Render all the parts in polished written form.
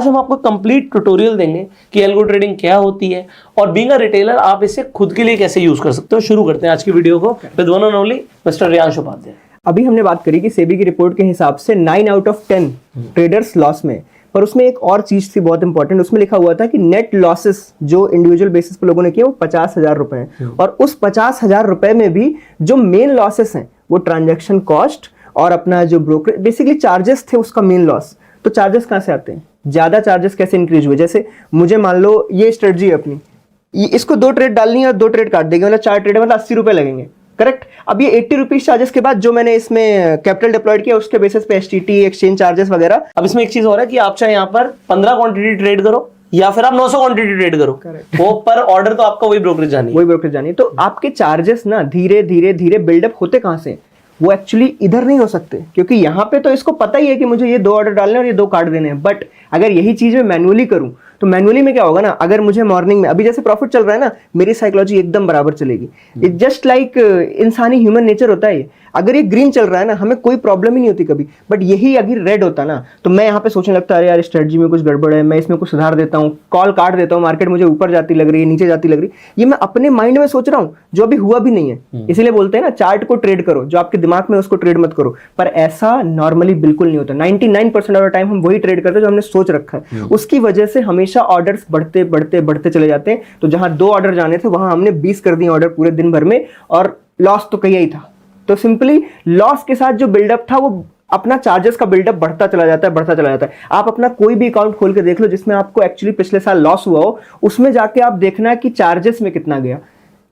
आज हम आपको कंप्लीट ट्यूटोरियल देंगे कि एल्गो ट्रेडिंग क्या होती है और बीइंग अ रिटेलर आप इसे खुद के लिए कैसे यूज कर सकते हो। शुरू करते हैं आज की वीडियो को with one and only mister Riyansh Upadhyay. अभी हमने बात करी कि सेबी की रिपोर्ट के हिसाब से 9 आउट ऑफ 10 ट्रेडर्स लॉस में, पर उसमें एक और चीज थी बहुत इंपॉर्टेंट। उसमें लिखा हुआ था कि नेट लॉसेस जो इंडिविजुअल बेसिस पे लोगों ने किया वो 50,000 रुपए हैं, और उस 50,000 रुपए में भी जो मेन लॉसेस हैं वो ट्रांजैक्शन कॉस्ट और अपना जो ब्रोकर बेसिकली चार्जेस थे उसका मेन लॉस। तो चार्जेस कहाँ से आते हैं, ज्यादा चार्जेस कैसे इंक्रीज हुए? जैसे मुझे मान लो ये स्ट्रेटजी है अपनी, इसको 2 ट्रेड डालनी है और 2 ट्रेड काट देंगे, मतलब 4 ट्रेड मतलब 80 रुपए लगेंगे, करेक्ट। अब ये 80 रुपीज चार्जेस के बाद जो मैंने इसमें कैपिटल डिप्लॉयड किया उसके बेसिस पे एसटीटी, एक्सचेंज चार्जेस वगैरह। अब इसमें एक चीज हो रहा है कि आप चाहे यहाँ पर 15 क्वांटिटी ट्रेड करो या फिर आप 900 क्वांटिटी ट्रेड करो, वो पर ऑर्डर तो आपका वही ब्रोकरेज जानी है। तो आपके चार्जेस ना धीरे धीरे धीरे बिल्डअप होते कहां से, वो एक्चुअली इधर नहीं हो सकते, क्योंकि यहाँ पे तो इसको पता ही है कि मुझे ये 2 ऑर्डर डालने और ये 2 काट देने हैं। बट अगर यही चीज मैं मैनुअली करूं तो मैनुअली में क्या होगा ना, अगर मुझे मॉर्निंग में अभी जैसे प्रॉफिट चल रहा है ना, मेरी साइकोलॉजी एकदम बराबर चलेगी। इट जस्ट लाइक इंसानी ह्यूमन नेचर होता है। अगर ये ग्रीन चल रहा है ना, हमें कोई प्रॉब्लम ही नहीं होती कभी, बट यही अगर रेड होता ना तो मैं यहाँ पे सोचने लगता है अरे यार स्ट्रेटजी में कुछ गड़बड़ है, मैं इसमें कुछ सुधार देता हूँ, कॉल काट देता हूँ, मार्केट मुझे ऊपर जाती लग रही है, नीचे जाती लग रही है, ये मैं अपने माइंड में सोच रहा हूँ जो अभी हुआ भी नहीं है। इसीलिए बोलते हैं ना चार्ट को ट्रेड करो, जो आपके दिमाग में उसको ट्रेड मत करो। पर ऐसा नॉर्मली बिल्कुल नहीं होता। 99% ऑफ द टाइम हम वही ट्रेड करते हैं जो हमने सोच रखा है। उसकी वजह से हमेशा ऑर्डर्स बढ़ते बढ़ते बढ़ते चले जाते हैं। तो जहां 2 ऑर्डर जाने थे वहां हमने 20 कर दिए ऑर्डर पूरे दिन भर में, और लॉस तो कहीं ही था। तो सिंपली लॉस के साथ जो बिल्डअप था वो अपना चार्जेस का बिल्डअप बढ़ता चला जाता है। आप अपना कोई भी अकाउंट खोल के देख लो जिसमें आपको एक्चुअली पिछले साल लॉस हुआ हो, उसमें जाके आप देखना कि चार्जेस में कितना गया।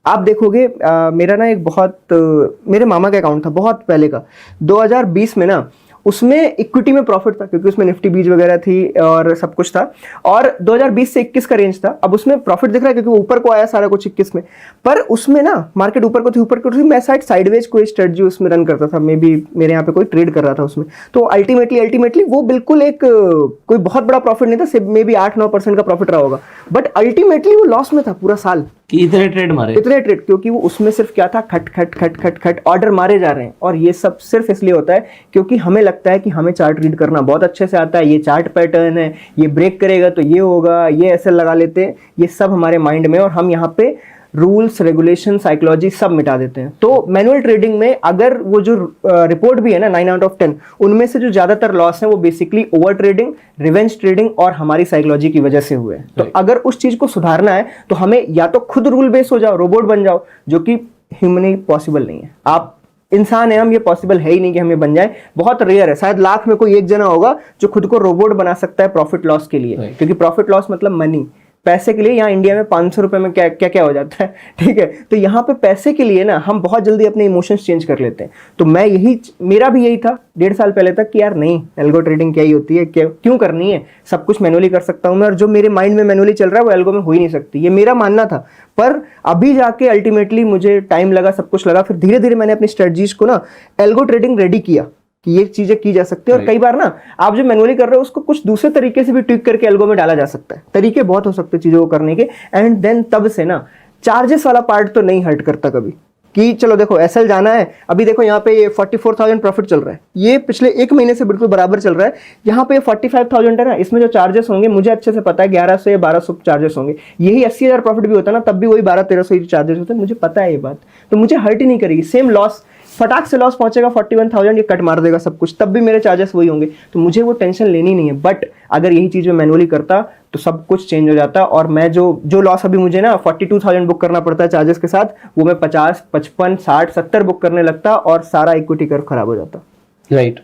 आप देखोगे मेरा ना एक मेरे मामा का अकाउंट था बहुत पहले का, 2020 में ना उसमें इक्विटी में प्रॉफिट था क्योंकि उसमें निफ्टी बीज वगैरह थी और सब कुछ था, और 2020 से 21 का रेंज था। अब उसमें प्रॉफिट दिख रहा है क्योंकि वो ऊपर को आया सारा कुछ 21 में, पर उसमें ना मार्केट ऊपर को थी। मैं साइडवेज कोई स्ट्रेटजी उसमें रन करता था, मे बी मेरे यहाँ पे कोई ट्रेड कर रहा था उसमें। तो अल्टीमेटली वो बिल्कुल एक कोई बहुत बड़ा प्रॉफिट नहीं था, सिर्फ मे बी 8-9% का प्रॉफिट रहा होगा, बट अल्टीमेटली वो लॉस में था पूरा साल। इतने ट्रेड क्योंकि वो उसमें सिर्फ क्या था, खट ऑर्डर मारे जा रहे हैं। और ये सब सिर्फ इसलिए होता है क्योंकि हमें लगता है कि हमें चार्ट रीड करना बहुत अच्छे से आता है, ये चार्ट पैटर्न है, ये ब्रेक करेगा तो ये होगा, ये ऐसे लगा लेते हैं। ये सब हमारे माइंड में, और हम यहाँ पे रूल्स, रेगुलेशन, साइकोलॉजी सब मिटा देते हैं। तो मैनुअल ट्रेडिंग में अगर वो जो रिपोर्ट भी है ना 9 आउट ऑफ 10, उनमें से जो ज्यादातर लॉस है वो basically over trading, revenge trading और हमारी साइकोलॉजी की वजह से हुए हैं। तो अगर उस चीज को सुधारना है तो हमें या तो खुद रूल बेस हो जाओ, रोबोट बन जाओ, जो कि ह्यूमनली पॉसिबल नहीं है। आप इंसान है, हम, ये पॉसिबल है ही नहीं कि हम ये बन जाए। बहुत रेयर है, शायद लाख में कोई एक जना होगा जो खुद को रोबोट बना सकता है प्रॉफिट लॉस के लिए, क्योंकि प्रॉफिट लॉस मतलब मनी, पैसे के लिए। यहाँ इंडिया में 500 रुपए में क्या क्या हो जाता है, ठीक है। तो यहाँ पे पैसे के लिए ना हम बहुत जल्दी अपने इमोशंस चेंज कर लेते हैं। तो मेरा भी यही था 1.5 साल पहले तक कि यार नहीं, एल्गो ट्रेडिंग क्या ही होती है, क्यों करनी है, सब कुछ मैनुअली कर सकता हूँ मैं, और जो मेरे माइंड में मैनुअली चल रहा है वो एल्गो में हो ही नहीं सकती, ये मेरा मानना था। पर अभी जाके अल्टीमेटली मुझे टाइम लगा, सब कुछ लगा, फिर धीरे धीरे मैंने अपनी स्ट्रेटजीज को ना एल्गो ट्रेडिंग रेडी किया कि ये चीजें की जा सकती है। और कई बार ना आप जो मैनुअली कर रहे हो उसको कुछ दूसरे तरीके से भी ट्विक करके एल्गो में डाला जा सकता है। तरीके बहुत हो सकते हैं चीजों को करने के। एंड देन तब से ना चार्जेस वाला पार्ट तो नहीं हर्ट करता कभी, कि चलो देखो एसएल जाना है, अभी देखो यहाँ पे ये 44,000 प्रॉफिट चल रहा है, ये पिछले 1 महीने से बिल्कुल बराबर चल रहा है। यहाँ पे 45,000 है ना, इसमें जो चार्जेस होंगे मुझे अच्छे से पता है 1100 या 1200 चार्जेस होंगे। यही 80,000 प्रॉफिट भी होता ना तब भी वही 1200-1300 चार्जेस होते हैं, मुझे पता है ये बात, तो मुझे हर्ट ही नहीं करेगी। सेम लॉस, फटाक से लॉस पहुंचेगा 41,000, ये कट मार देगा सब कुछ, तब भी मेरे चार्जेस वही होंगे, तो मुझे वो टेंशन लेनी नहीं है। बट अगर यही चीज मैं मैनुअली करता तो सब कुछ चेंज हो जाता, और मैं जो लॉस अभी मुझे ना 42,000 बुक करना पड़ता है चार्जेस के साथ, वो मैं 50, 55, 60, 70 बुक करने लगता और सारा इक्विटी कर्व खराब हो जाता। राइट।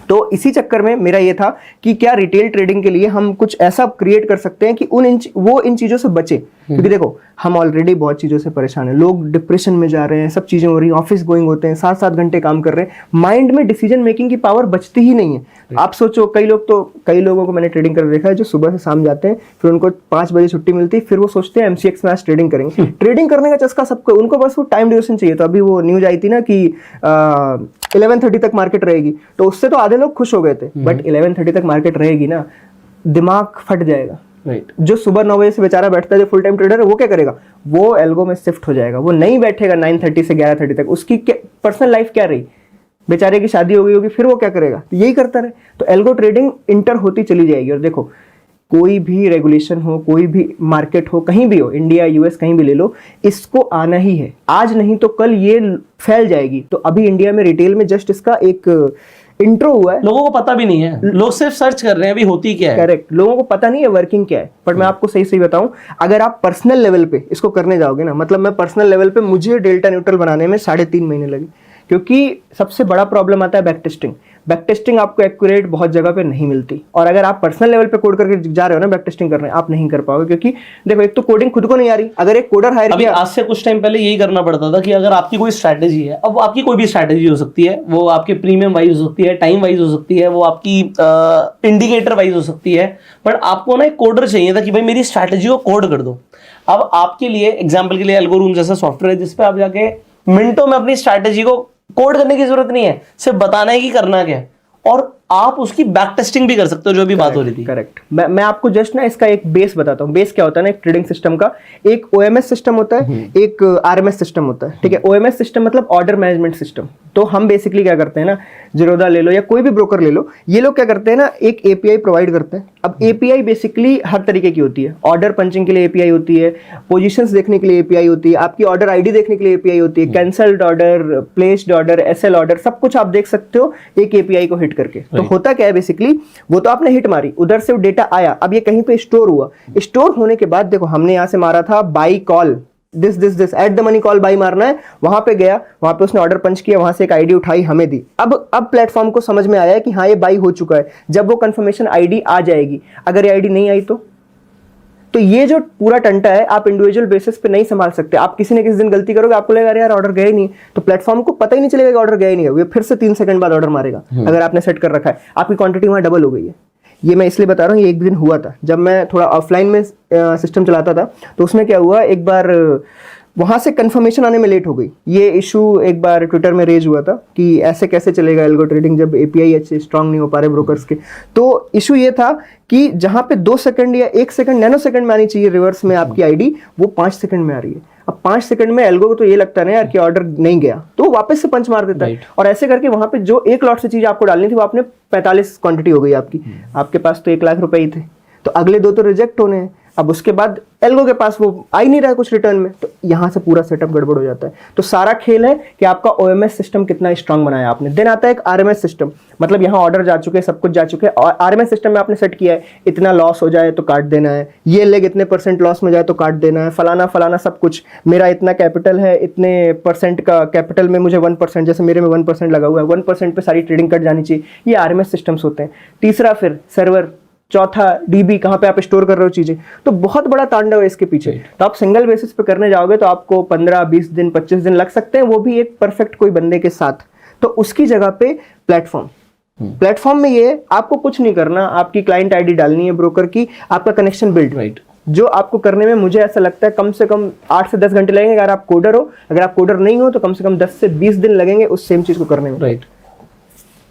तो इसी चक्कर में मेरा ये था कि क्या रिटेल ट्रेडिंग के लिए हम कुछ ऐसा क्रिएट कर सकते हैं कि वो इन चीजों से बचे। क्योंकि देखो हम ऑलरेडी बहुत चीजों से परेशान हैं, लोग डिप्रेशन में जा रहे हैं, सब चीजें हो रही हैं, ऑफिस गोइंग होते हैं, 7-7 घंटे काम कर रहे हैं, माइंड में डिसीजन मेकिंग की पावर बचती ही नहीं है। आप सोचो कई लोगों को मैंने ट्रेडिंग कर देखा है जो सुबह से शाम जाते हैं, फिर उनको 5 बजे छुट्टी मिलती है, फिर वो सोचते हैं एमसीएक्स में आज ट्रेडिंग करेंगे। ट्रेडिंग करने का चस्का सबको, उनको बस वो टाइम ड्यूरेशन चाहिए। तो अभी वो न्यूज आई थी ना कि 11:30 तक मार्केट रहेगी, तो उससे तो आधे लोग खुश हो गए थे, बट 11:30 तक मार्केट रहेगी ना, दिमाग फट जाएगा। राइट। जो सुबह 9 बजे से बेचारा बैठता है, जो फुल टाइम ट्रेडर है, वो क्या करेगा, वो एल्गो में शिफ्ट हो जाएगा, वो नहीं बैठेगा 9:30 से 11:30 तक। उसकी पर्सनल लाइफ क्या रही, बेचारे की शादी हो गई होगी, फिर वो क्या करेगा, तो यही करता रहे। तो एल्गो ट्रेडिंग इंटर होती चली जाएगी। और देखो कोई भी रेगुलेशन हो, कोई भी मार्केट हो, कहीं भी हो, इंडिया यूएस कहीं भी ले लो, इसको आना ही है। आज नहीं तो कल ये फैल जाएगी। तो अभी इंडिया में रिटेल में जस्ट इसका एक इंट्रो हुआ है, लोगों को पता भी नहीं है, लोग सिर्फ सर्च कर रहे हैं अभी होती क्या है। करेक्ट, लोगों को पता नहीं है वर्किंग क्या है। पर मैं आपको सही सही बताऊं, अगर आप पर्सनल लेवल पे इसको करने जाओगे ना, मतलब मैं पर्सनल लेवल पे मुझे डेल्टा न्यूट्रल बनाने में 3.5 महीने लगे, क्योंकि सबसे बड़ा प्रॉब्लम आता है बैक टेस्टिंग। बैक टेस्टिंग आपको एक्यूरेट बहुत जगह पे नहीं मिलती, और अगर आप पर्सनल लेवल पे कोड करके जा रहे हो ना बैक टेस्टिंग करने, आप नहीं कर पाओगे, क्योंकि देखो एक तो कोडिंग खुद को नहीं आ रही। अगर एक कोडर हायर अभी किया, आज से कुछ टाइम पहले यही करना पड़ता था कि अगर आपकी कोई स्ट्रैटेजी है, अब आपकी कोई भी स्ट्रैटेजी हो सकती है, वो आपके प्रीमियम वाइज हो सकती है, टाइम वाइज हो सकती है, वो आपकी इंडिकेटर वाइज हो सकती है, बट आपको ना एक कोडर चाहिए था कि भाई मेरी स्ट्रैटेजी को कोड कर दो। अब आपके लिए एग्जाम्पल के लिए एल्गोरिथम जैसा सॉफ्टवेयर है जिसपे आप जाके मिनटों में अपनी स्ट्रैटेजी को कोड करने की जरूरत नहीं है, सिर्फ बताना है कि करना क्या है, और आप उसकी बैक टेस्टिंग भी कर सकते हो, जो भी बात हो रही थी। करेक्ट। मैं आपको जस्ट ना इसका एक बेस बताता हूँ। बेस क्या होता है ना, एक ट्रेडिंग सिस्टम का एक ओएमएस सिस्टम होता है, एक आरएमएस सिस्टम होता है, ठीक है। ओएमएस सिस्टम मतलब ऑर्डर मैनेजमेंट सिस्टम। तो हम बेसिकली क्या करते हैं ना, जीरोधा ले लो या कोई भी ब्रोकर ले लो, ये लोग क्या करते हैं ना, एक एपीआई प्रोवाइड करते हैं। अब एपीआई बेसिकली हर तरीके की होती है। ऑर्डर पंचिंग के लिए एपीआई होती है, पोजीशंस देखने के लिए एपीआई होती है, आपकी ऑर्डर आईडी देखने के लिए एपीआई होती है, cancelled order, placed order, SL order, सब कुछ आप देख सकते हो एक एपीआई को हिट करके। तो होता क्या है बेसिकली, वो तो आपने हिट मारी, उधर से डेटा आया, अब ये कहीं पे स्टोर हुआ। स्टोर होने के बाद देखो हमने यहां से मारा था by call, this eight the money call by मारना है, वहां पे गया, वहां पे उसने ऑर्डर पंच किया, वहां से एक आईडी उठाई, हमें दी। अब प्लेटफॉर्म को समझ में आया कि हाँ ये बाई हो चुका है। जब वो कंफर्मेशन आईडी आ जाएगी, अगर ये आईडी नहीं आई तो ये जो पूरा टंटा है आप इंडिविजुअल बेसिस पे नहीं संभाल सकते। आप किसी न किसी दिन गलती करोगे, आपको लगेगा यार ऑर्डर गया ही नहीं, तो प्लेटफॉर्म को पता ही नहीं चलेगा कि ऑर्डर गया ही नहीं है, वो फिर से 3 सेकंड बाद ऑर्डर मारेगा। अगर आपने सेट कर रखा है, आपकी क्वांटिटी वहां डबल हो गई है। ये मैं इसलिए बता रहा हूँ, ये एक दिन हुआ था जब मैं थोड़ा ऑफलाइन में सिस्टम चलाता था। तो उसमें क्या हुआ, एक बार वहां से कंफर्मेशन आने में लेट हो गई। ये इशू एक बार ट्विटर में रेज हुआ था कि ऐसे कैसे चलेगा एल्गो ट्रेडिंग जब एपीआई अच्छे स्ट्रांग नहीं हो पा रहे ब्रोकर्स के। तो इशू ये था कि जहां पे 2 सेकंड या 1 सेकंड नैनो सेकंड में आनी चाहिए रिवर्स में आपकी आईडी, वो 5 सेकंड में आ रही है। अब 5 सेकंड में एल्गो को तो ये लगता है ना यार कि ऑर्डर नहीं गया, तो वापस से पंच मार देता है। और ऐसे करके वहां पे जो 1 लॉट से चीज आपको डालनी थी वो आपने 45 क्वांटिटी हो गई आपकी। आपके पास तो 1 लाख रुपए ही थे, तो अगले 2 तो रिजेक्ट होने हैं। अब उसके बाद एल्गो के पास वो आ ही नहीं रहा है कुछ रिटर्न में, तो यहां से पूरा सेटअप गड़बड़ हो जाता है। तो सारा खेल है कि आपका ओएमएस सिस्टम कितना स्ट्रांग बनाया आपने। देन आता है एक आरएमएस सिस्टम, मतलब यहाँ ऑर्डर जा चुके हैं, सब कुछ जा चुके हैं, और आरएमएस सिस्टम में आपने सेट किया है इतना लॉस हो जाए तो काट देना है, ये लेग इतने % लॉस में जाए तो काट देना है, फलाना फलाना सब कुछ, मेरा इतना कैपिटल है, इतने % का कैपिटल में मुझे 1%, जैसे मेरे में 1% लगा हुआ है, 1% पे सारी ट्रेडिंग कट जानी चाहिए। ये आरएमएस सिस्टम्स होते हैं। तीसरा फिर सर्वर, चौथा डीबी, कहां पे आप स्टोर कर रहे हो चीजें। तो बहुत बड़ा तांडव है इसके पीछे। तो आप सिंगल बेसिस पे करने जाओगे तो आपको 15, 20 दिन, 25 दिन लग सकते हैं, वो भी एक परफेक्ट कोई बंदे के साथ। तो उसकी जगह पे प्लेटफॉर्म में ये आपको कुछ नहीं करना, आपकी क्लाइंट आईडी डालनी है ब्रोकर की, आपका कनेक्शन बिल्ड, राइट, जो आपको करने में मुझे ऐसा लगता है कम से कम 8 से 10 घंटे लगेंगे अगर आप कोडर हो। अगर आप कोडर नहीं हो तो कम से कम 10 से 20 दिन लगेंगे उस सेम चीज को करने में, राइट।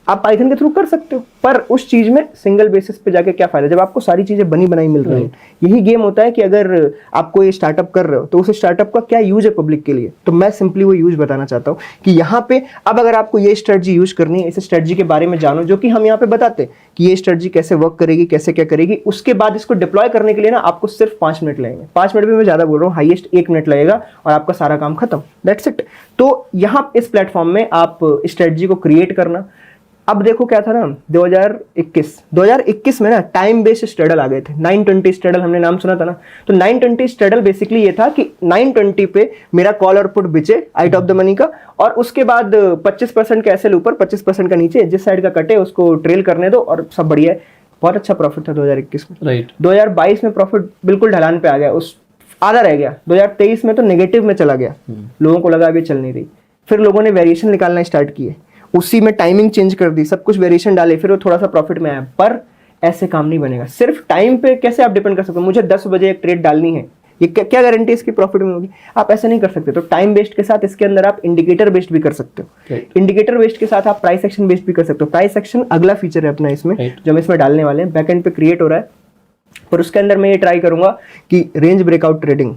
आप पाइथन के थ्रू कर सकते हो, पर उस चीज में सिंगल बेसिस पे जाके क्या फायदा जब आपको सारी चीजें बनी बनाई मिल रही है। यही गेम होता है कि अगर आपको ये स्टार्टअप कर रहे हो तो उस स्टार्टअप का क्या यूज है पब्लिक के लिए। तो मैं सिंपली वो यूज बताना चाहता हूँ कि यहाँ पे अब अगर आपको ये स्ट्रेटजी यूज करनी है, इस स्ट्रेटजी के बारे में जानो, जो कि हम यहाँ पे बताते हैं कि ये स्ट्रेटजी कैसे वर्क करेगी, कैसे क्या करेगी। उसके बाद इसको डिप्लॉय करने के लिए ना आपको सिर्फ 5 मिनट लगेंगे। 5 मिनट में मैं ज्यादा बोल रहा हूँ, हाईएस्ट 1 मिनट लगेगा और आपका सारा काम खत्म, दैट्स इट। तो यहाँ इस प्लेटफॉर्म में आप स्ट्रेटजी को क्रिएट करना। अब देखो क्या था ना, 2021 में ना टाइम बेस्ड स्ट्रेडल आ गए थे। 920 स्ट्रेडल हमने नाम सुना था ना। तो 920 स्ट्रेडल बेसिकली ये था कि 920 पे मेरा कॉल और पुट बिचे आउट ऑफ द मनी का, और उसके बाद 25% का एसएल ऊपर, 25% का नीचे, जिस साइड का कटे उसको ट्रेल करने दो और सब बढ़िया है। बहुत अच्छा प्रॉफिट था 2021 में, राइट। 2022 में प्रॉफिट बिल्कुल ढलान पे आ गया, उस आधा रह गया। 2023 में तो नेगेटिव में चला गया, लोगों को लगा अभी चल नहीं रही। फिर लोगों ने वेरिएशन निकालना स्टार्ट किए, उसी में टाइमिंग चेंज कर दी, सब कुछ वेरिएशन डाले, फिर वो थोड़ा सा प्रॉफिट में आया। पर ऐसे काम नहीं बनेगा। सिर्फ टाइम पे कैसे आप डिपेंड कर सकते हो, मुझे 10 बजे एक ट्रेड डालनी है, ये क्या गारंटी इसकी प्रॉफिट में होगी? आप ऐसे नहीं कर सकते। तो टाइम बेस्ड के साथ इसके अंदर आप इंडिकेटर बेस्ड भी कर सकते हो। इंडिकेटर बेस्ड के साथ आप प्राइस एक्शन बेस्ड भी कर सकते हो। प्राइस एक्शन अगला फीचर है अपना इसमें, जो हम इसमें डालने वाले हैं, बैकएंड पे क्रिएट हो रहा है। पर उसके अंदर मैं ये ट्राई करूंगा कि रेंज ब्रेकआउट ट्रेडिंग,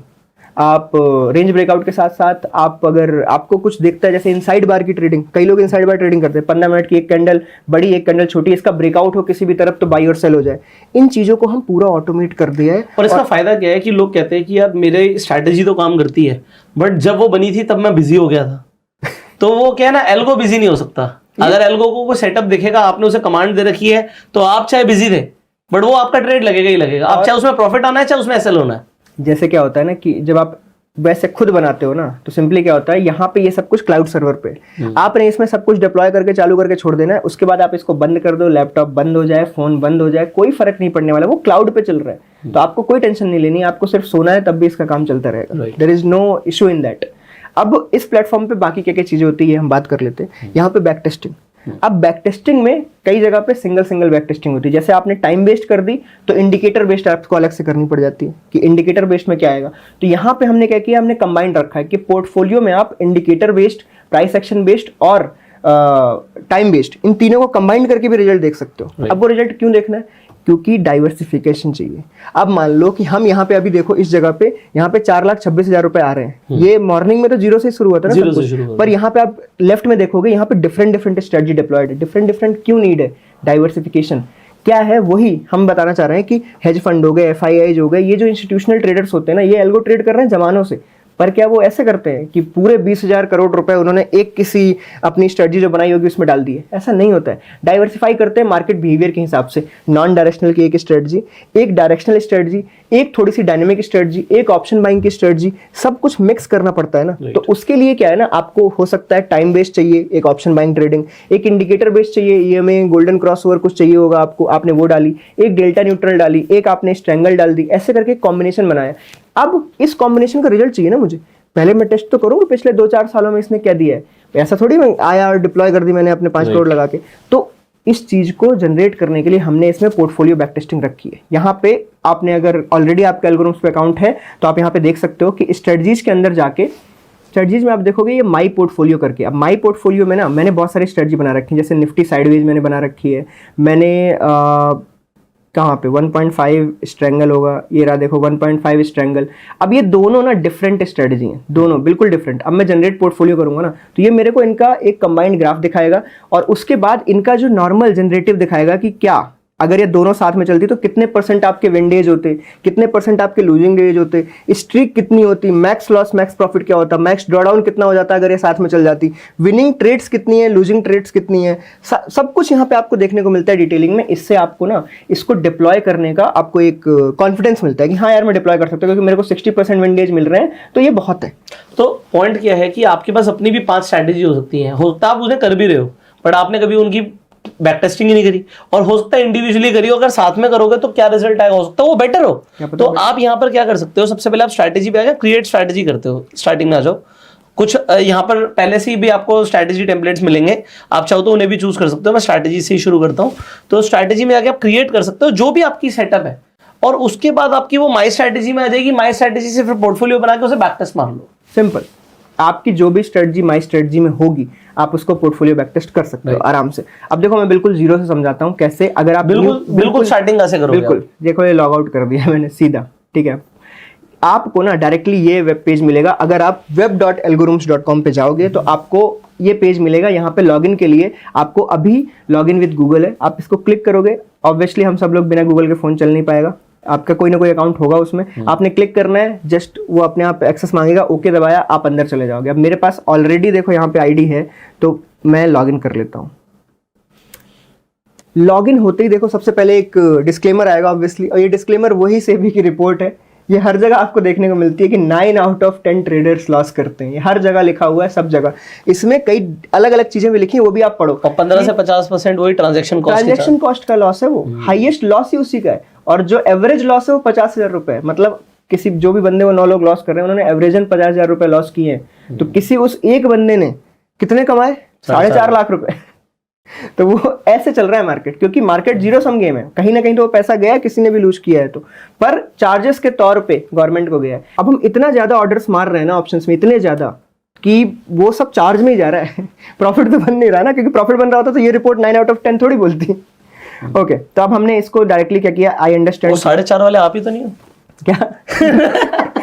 आप रेंज ब्रेकआउट के साथ साथ आप अगर आपको कुछ दिखता है जैसे इनसाइड बार की ट्रेडिंग, कई लोग इनसाइड बार ट्रेडिंग करते हैं, 15 मिनट की एक कैंडल बड़ी एक कैंडल छोटी, इसका ब्रेकआउट हो किसी भी तरफ तो बाई और सेल हो जाए, इन चीजों को हम पूरा ऑटोमेट कर दिया है। और इसका फायदा क्या है कि लोग कहते हैं कि यार मेरे स्ट्रैटेजी तो काम करती है, बट जब वो बनी थी तब मैं बिजी हो गया था। तो वो क्या है ना, एल्गो बिजी नहीं हो सकता। अगर एल्गो को कोई सेटअप दिखेगा, आपने उसे कमांड दे रखी है, तो आप चाहे बिजी थे बट वो आपका ट्रेड लगेगा ही लगेगा। आप चाहे उसमें प्रॉफिट आना है चाहे उसमें एसएल होना है। जैसे क्या होता है ना कि जब आप वैसे खुद बनाते हो ना तो सिंपली क्या होता है, यहाँ पे ये सब कुछ क्लाउड सर्वर पे आपने इसमें सब कुछ डिप्लॉय करके चालू करके छोड़ देना है। उसके बाद आप इसको बंद कर दो, लैपटॉप बंद हो जाए, फोन बंद हो जाए, कोई फर्क नहीं पड़ने वाला, वो क्लाउड पे चल रहा है। तो आपको कोई टेंशन नहीं लेनी, आपको सिर्फ सोना है तब भी इसका काम चलता रहेगा। There is no issue in that. अब इस प्लेटफॉर्म पे बाकी क्या क्या चीजें होती है हम बात कर लेते हैं। यहाँ पे बैक टेस्टिंग, अब बैक टेस्टिंग में कई जगह पे सिंगल बैक टेस्टिंग होती है। जैसे आपने टाइम बेस्ड कर दी तो इंडिकेटर बेस्ड आपको अलग से करनी पड़ जाती है कि इंडिकेटर बेस्ड में क्या आएगा। तो यहाँ पे हमने क्या किया, हमने कंबाइंड रखा है कि पोर्टफोलियो में आप indicator based, price action based और टाइम बेस्ड, इन तीनों को कंबाइंड करके भी रिजल्ट देख सकते हो। अब वो रिजल्ट क्यों देखना है, क्योंकि डाइवर्सिफिकेशन चाहिए। अब मान लो कि हम यहाँ पे अभी देखो इस जगह पे यहाँ पे 4,26,000 रुपए आ रहे हैं। ये मॉर्निंग में तो जीरो से शुरू होता है ना सब कुछ, पर यहाँ पे आप लेफ्ट में देखोगे यहाँ पे डिफरेंट स्ट्रेटजी डिप्लॉयड है। डिफरेंट क्यों नीड है, डाइवर्सिफिकेशन क्या है, वही हम बताना चाह रहे हैं कि हेज फंड हो गए, एफआईआईज हो गए, ये जो इंस्टीट्यूशनल ट्रेडर्स होते हैं ना, ये एल्गो ट्रेड कर रहे हैं जमानों से। पर क्या वो ऐसे करते हैं कि पूरे 20,000 करोड़ रुपए उन्होंने एक किसी अपनी स्ट्रेटजी जो बनाई होगी उसमें डाल दिए? ऐसा नहीं होता है। डाइवर्सिफाई करते हैं मार्केट बिहेवियर के हिसाब से। नॉन डायरेक्शनल की एक स्ट्रेटजी, एक डायरेक्शनल स्ट्रेटजी, एक थोड़ी सी डायनेमिक स्ट्रेटजी, एक ऑप्शन बाइंग की स्ट्रेटजी, सब कुछ मिक्स करना पड़ता है ना। तो उसके लिए क्या है ना, आपको हो सकता है टाइम बेस्ड चाहिए, एक ऑप्शन बाइंग ट्रेडिंग, एक इंडिकेटर बेस्ड चाहिए, ईएमए गोल्डन क्रॉसओवर कुछ चाहिए होगा आपको, आपने वो डाली, एक डेल्टा न्यूट्रल डाली, एक आपने स्ट्रैंगल डाल दी, ऐसे करके कॉम्बिनेशन बनाया। अब इस कॉम्बिनेशन का रिजल्ट चाहिए ना मुझे, पहले मैं टेस्ट तो करूंगा पिछले 2-4 सालों में इसने क्या दिया है। ऐसा थोड़ी मैं आया और डिप्लॉय कर दी मैंने अपने 5 करोड़ लगा के। तो इस चीज को जनरेट करने के लिए हमने इसमें पोर्टफोलियो बैक टेस्टिंग रखी है। यहाँ पे आपने अगर ऑलरेडी आपके एल्गोरिथम्स पे अकाउंट है तो आप यहाँ पे देख सकते हो कि स्ट्रेटजीज के अंदर जाके, स्ट्रेटजीज में आप देखोगे ये माई पोर्टफोलियो करके। अब माई पोर्टफोलियो में ना मैंने बहुत सारी स्ट्रेटजी बना रखी है, जैसे निफ्टी साइडवेज मैंने बना रखी है। मैंने कहाँ पे 1.5 स्ट्रैंगल होगा, ये रहा देखो 1.5 स्ट्रैंगल। अब ये दोनों ना डिफरेंट स्ट्रेटजी हैं, दोनों बिल्कुल डिफरेंट। अब मैं जनरेट पोर्टफोलियो करूंगा ना तो ये मेरे को इनका एक कंबाइंड ग्राफ दिखाएगा और उसके बाद इनका जो नॉर्मल जनरेटिव दिखाएगा कि क्या अगर ये दोनों साथ में चलती तो कितने परसेंट आपके विंडेज होते, कितने परसेंट आपके लूजिंग डेज होते, स्ट्रीक कितनी होती, मैक्स लॉस मैक्स प्रॉफिट क्या होता, मैक्स ड्रॉडाउन कितना हो जाता अगर ये साथ में चल जाती, विनिंग ट्रेड्स कितनी है, लूजिंग ट्रेड्स कितनी है, सब कुछ यहाँ पे आपको देखने को मिलता है डिटेलिंग में। इससे आपको ना इसको डिप्लॉय करने का आपको एक कॉन्फिडेंस मिलता है कि हाँ यार मैं डिप्लॉय कर सकता हूँ, क्योंकि मेरे को 60% विंडेज मिल रहे हैं तो ये बहुत है। तो पॉइंट क्या है कि आपके पास अपनी भी 5 स्ट्रैटेजी हो सकती है, हो सकता है आप उन्हें कर भी रहे हो बट आपने कभी उनकी बैक टेस्टिंग ही नहीं करी, और हो सकता है इंडिविजुअली करी हो। अगर साथ में करोगे तो क्या रिजल्ट आएगा, हो सकता है वो बेटर हो। तो आप यहाँ पर क्या कर सकते हो, सबसे पहले आप स्ट्रैटेजी पे आगे क्रिएट स्ट्रैटेजी करते हो, स्टार्टिंग में आ जाओ। कुछ यहाँ पर पहले से ही भी आपको स्ट्रैटेजी टेम्पलेट्स मिलेंगे, आप चाहो तो उन्हें भी चूज कर सकते हो। मैं स्ट्रैटेजी से ही शुरू करता हूँ। तो स्ट्रैटेजी में आगे आप क्रिएट कर सकते हो जो भी आपकी सेटअप है, और उसके बाद आपकी वो माई स्ट्रैटेजी में आ जाएगी। माई स्ट्रैटेजी से फिर पोर्टफोलियो बना के उसे बैक टेस्ट मार लो। सिंपल, आपकी जो भी स्ट्रेटजी माई स्ट्रेटजी में होगी आप उसको पोर्टफोलियो बैक टेस्ट कर सकते हो आराम से। अब देखो मैं बिल्कुल जीरो से समझाता हूँ कैसे। अगर आप बिल्कुल स्टार्टिंग कैसे करोगे। बिल्कुल देखो ये लॉग आउट कर दिया मैंने सीधा, ठीक है। आपको ना डायरेक्टली ये वेब पेज मिलेगा। अगर आप web.algorithms.com पे जाओगे तो आपको ये पेज मिलेगा। यहाँ पे लॉगिन के लिए आपको अभी लॉगिन विद गूगल है, आप इसको क्लिक करोगे। ऑब्वियसली हम सब लोग बिना गूगल के फोन चल नहीं पाएगा, आपका कोई ना कोई अकाउंट होगा उसमें। आपने क्लिक करना है, जस्ट वो अपने आप एक्सेस मांगेगा, ओके दबाया, आप अंदर चले जाओगे। अब मेरे पास ऑलरेडी देखो यहाँ पे आईडी है तो मैं लॉगिन कर लेता हूँ। लॉगिन होते ही देखो सबसे पहले एक डिस्क्लेमर आएगा ऑब्वियसली, और ये डिस्क्लेमर वही सेबी की रिपोर्ट है। ये हर जगह आपको देखने को मिलती है कि 9 आउट ऑफ 10 ट्रेडर्स लॉस करते हैं। ये हर जगह लिखा हुआ है, सब जगह। इसमें कई अलग अलग चीजें भी लिखी हैं, वो भी आप पढ़ो। और 15 से 50% वही ट्रांजैक्शन कॉस्ट का लॉस है, वो हाईएस्ट लॉस ही उसी का है। और जो एवरेज लॉस है वो 50,000 रुपए है। मतलब किसी जो भी बंदे वो 9 लोग लॉस कर रहे हैं उन्होंने एवरेजन 50,000 रुपए लॉस किए हैं। तो किसी उस एक बंदे ने कितने कमाए, 4.5 लाख रुपए। तो वो ऐसे चल रहा है मार्केट, क्योंकि मार्केट जीरो सम गेम है। कहीं ना कहीं तो वो पैसा गया, किसी ने भी लूज किया है तो, पर चार्जेस के तौर पे गवर्नमेंट को गया है। अब हम इतना ज्यादा ऑर्डर्स मार रहे हैं ना ऑप्शंस में, इतने ज्यादा कि वो सब चार्ज में ही जा रहा है। प्रॉफिट तो बन नहीं रहा ना, क्योंकि प्रॉफिट बन रहा होता तो ये रिपोर्ट 9 आउट ऑफ 10 थोड़ी बोलती। ओके, तो अब हमने इसको डायरेक्टली क्या किया, आई अंडरस्टैंड। 4.5 वाले आप ही तो नहीं हो क्या?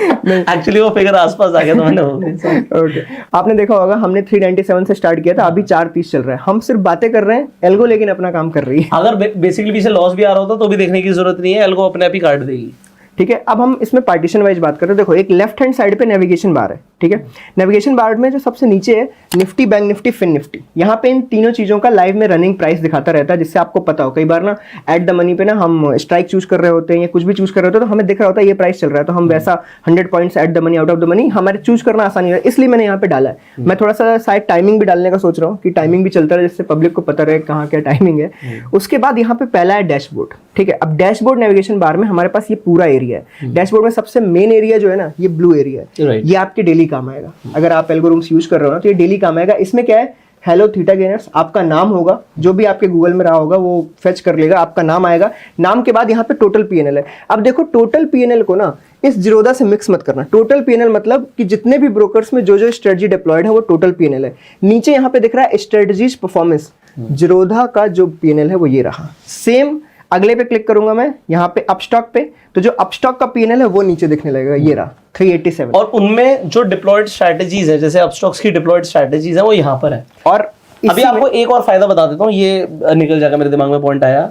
एक्चुअली वो फिगर आसपास आ गया तो मैंने बोल दिया। ओके, आपने देखा होगा हमने 397 से स्टार्ट किया था, अभी 430 चल रहा है। हम सिर्फ बातें कर रहे हैं, एल्गो लेकिन अपना काम कर रही है। अगर बेसिकली पीछे लॉस भी आ रहा होता तो भी देखने की जरूरत नहीं है, एल्गो अपने आप ही काट देगी। ठीक है, अब हम इसमें पार्टीशन वाइज बात करते हैं। देखो एक लेफ्ट हैंड साइड पे नेविगेशन बार है, ठीक है। नेविगेशन बार में जो सबसे नीचे है Nifty, bank Nifty, fin Nifty, यहाँ पे इन तीनों चीजों का लाइव में रनिंग प्राइस दिखाता रहता है, जिससे आपको पता हो। कई बार ना एट द मनी पे ना हम स्ट्राइक चूज कर रहे होते हैं या कुछ भी चूज कर रहे होते हैं तो हमें दिख रहा होता है ये प्राइस चल रहा है, तो हम वैसा 100 points at the money, out of the money हमारे चूज करना आसानी है, इसलिए मैंने यहाँ पे डाला है। मैं थोड़ा सा साइड टाइमिंग भी डालने का सोच रहा हूँ कि टाइमिंग भी चलता रहे, जिससे पब्लिक को पता रहे कहाँ क्या टाइमिंग है। उसके बाद यहाँ पे पहला है डैशबोर्ड, ठीक है। अब डैशबोर्ड नेविगेशन बार में हमारे पास ये पूरा एरिया है। डैशबोर्ड में सबसे मेन एरिया जो है ना, ये ब्लू एरिया है, ये आपके डेली काम आएगा। अगर आप एल्गोरिथम्स यूज कर रहे हो ना तो ये डेली काम आएगा। इसमें क्या है, हेलो थीटा गेनर्स, आपका नाम होगा, जो भी आपके गूगल में रहा होगा वो फेच कर लेगा, आपका नाम आएगा। नाम के बाद यहाँ पे टोटल पीएनएल है। अब देखो टोटल पीएनएल को ना इस जीरोधा से मिक्स मत करना। टोटल पीएनएल मतलब कि जितने भी ब्रोकर्स में जो जो स्ट्रेटजी डिप्लॉयड है वो टोटल पीएनएल है। नीचे यहाँ पे दिख रहा है स्ट्रेटजीज परफॉर्मेंस, जीरोधा का जो पीएनएल है वो ये रहा। सेम अगले पे क्लिक करूंगा मैं यहाँ पे अपस्टॉक पे, तो जो अपस्टॉक का पीएनएल है वो नीचे दिखने लगेगा, ये रहा 387। और उनमें जो डिप्लॉयड स्ट्रैटेजीज है, जैसे अपस्टॉक्स की डिप्लॉयड स्ट्रैटेजीज है, वो यहाँ पर है। और अभी आपको एक और फायदा बता देता हूँ, ये निकल जाएगा, मेरे दिमाग में पॉइंट आया।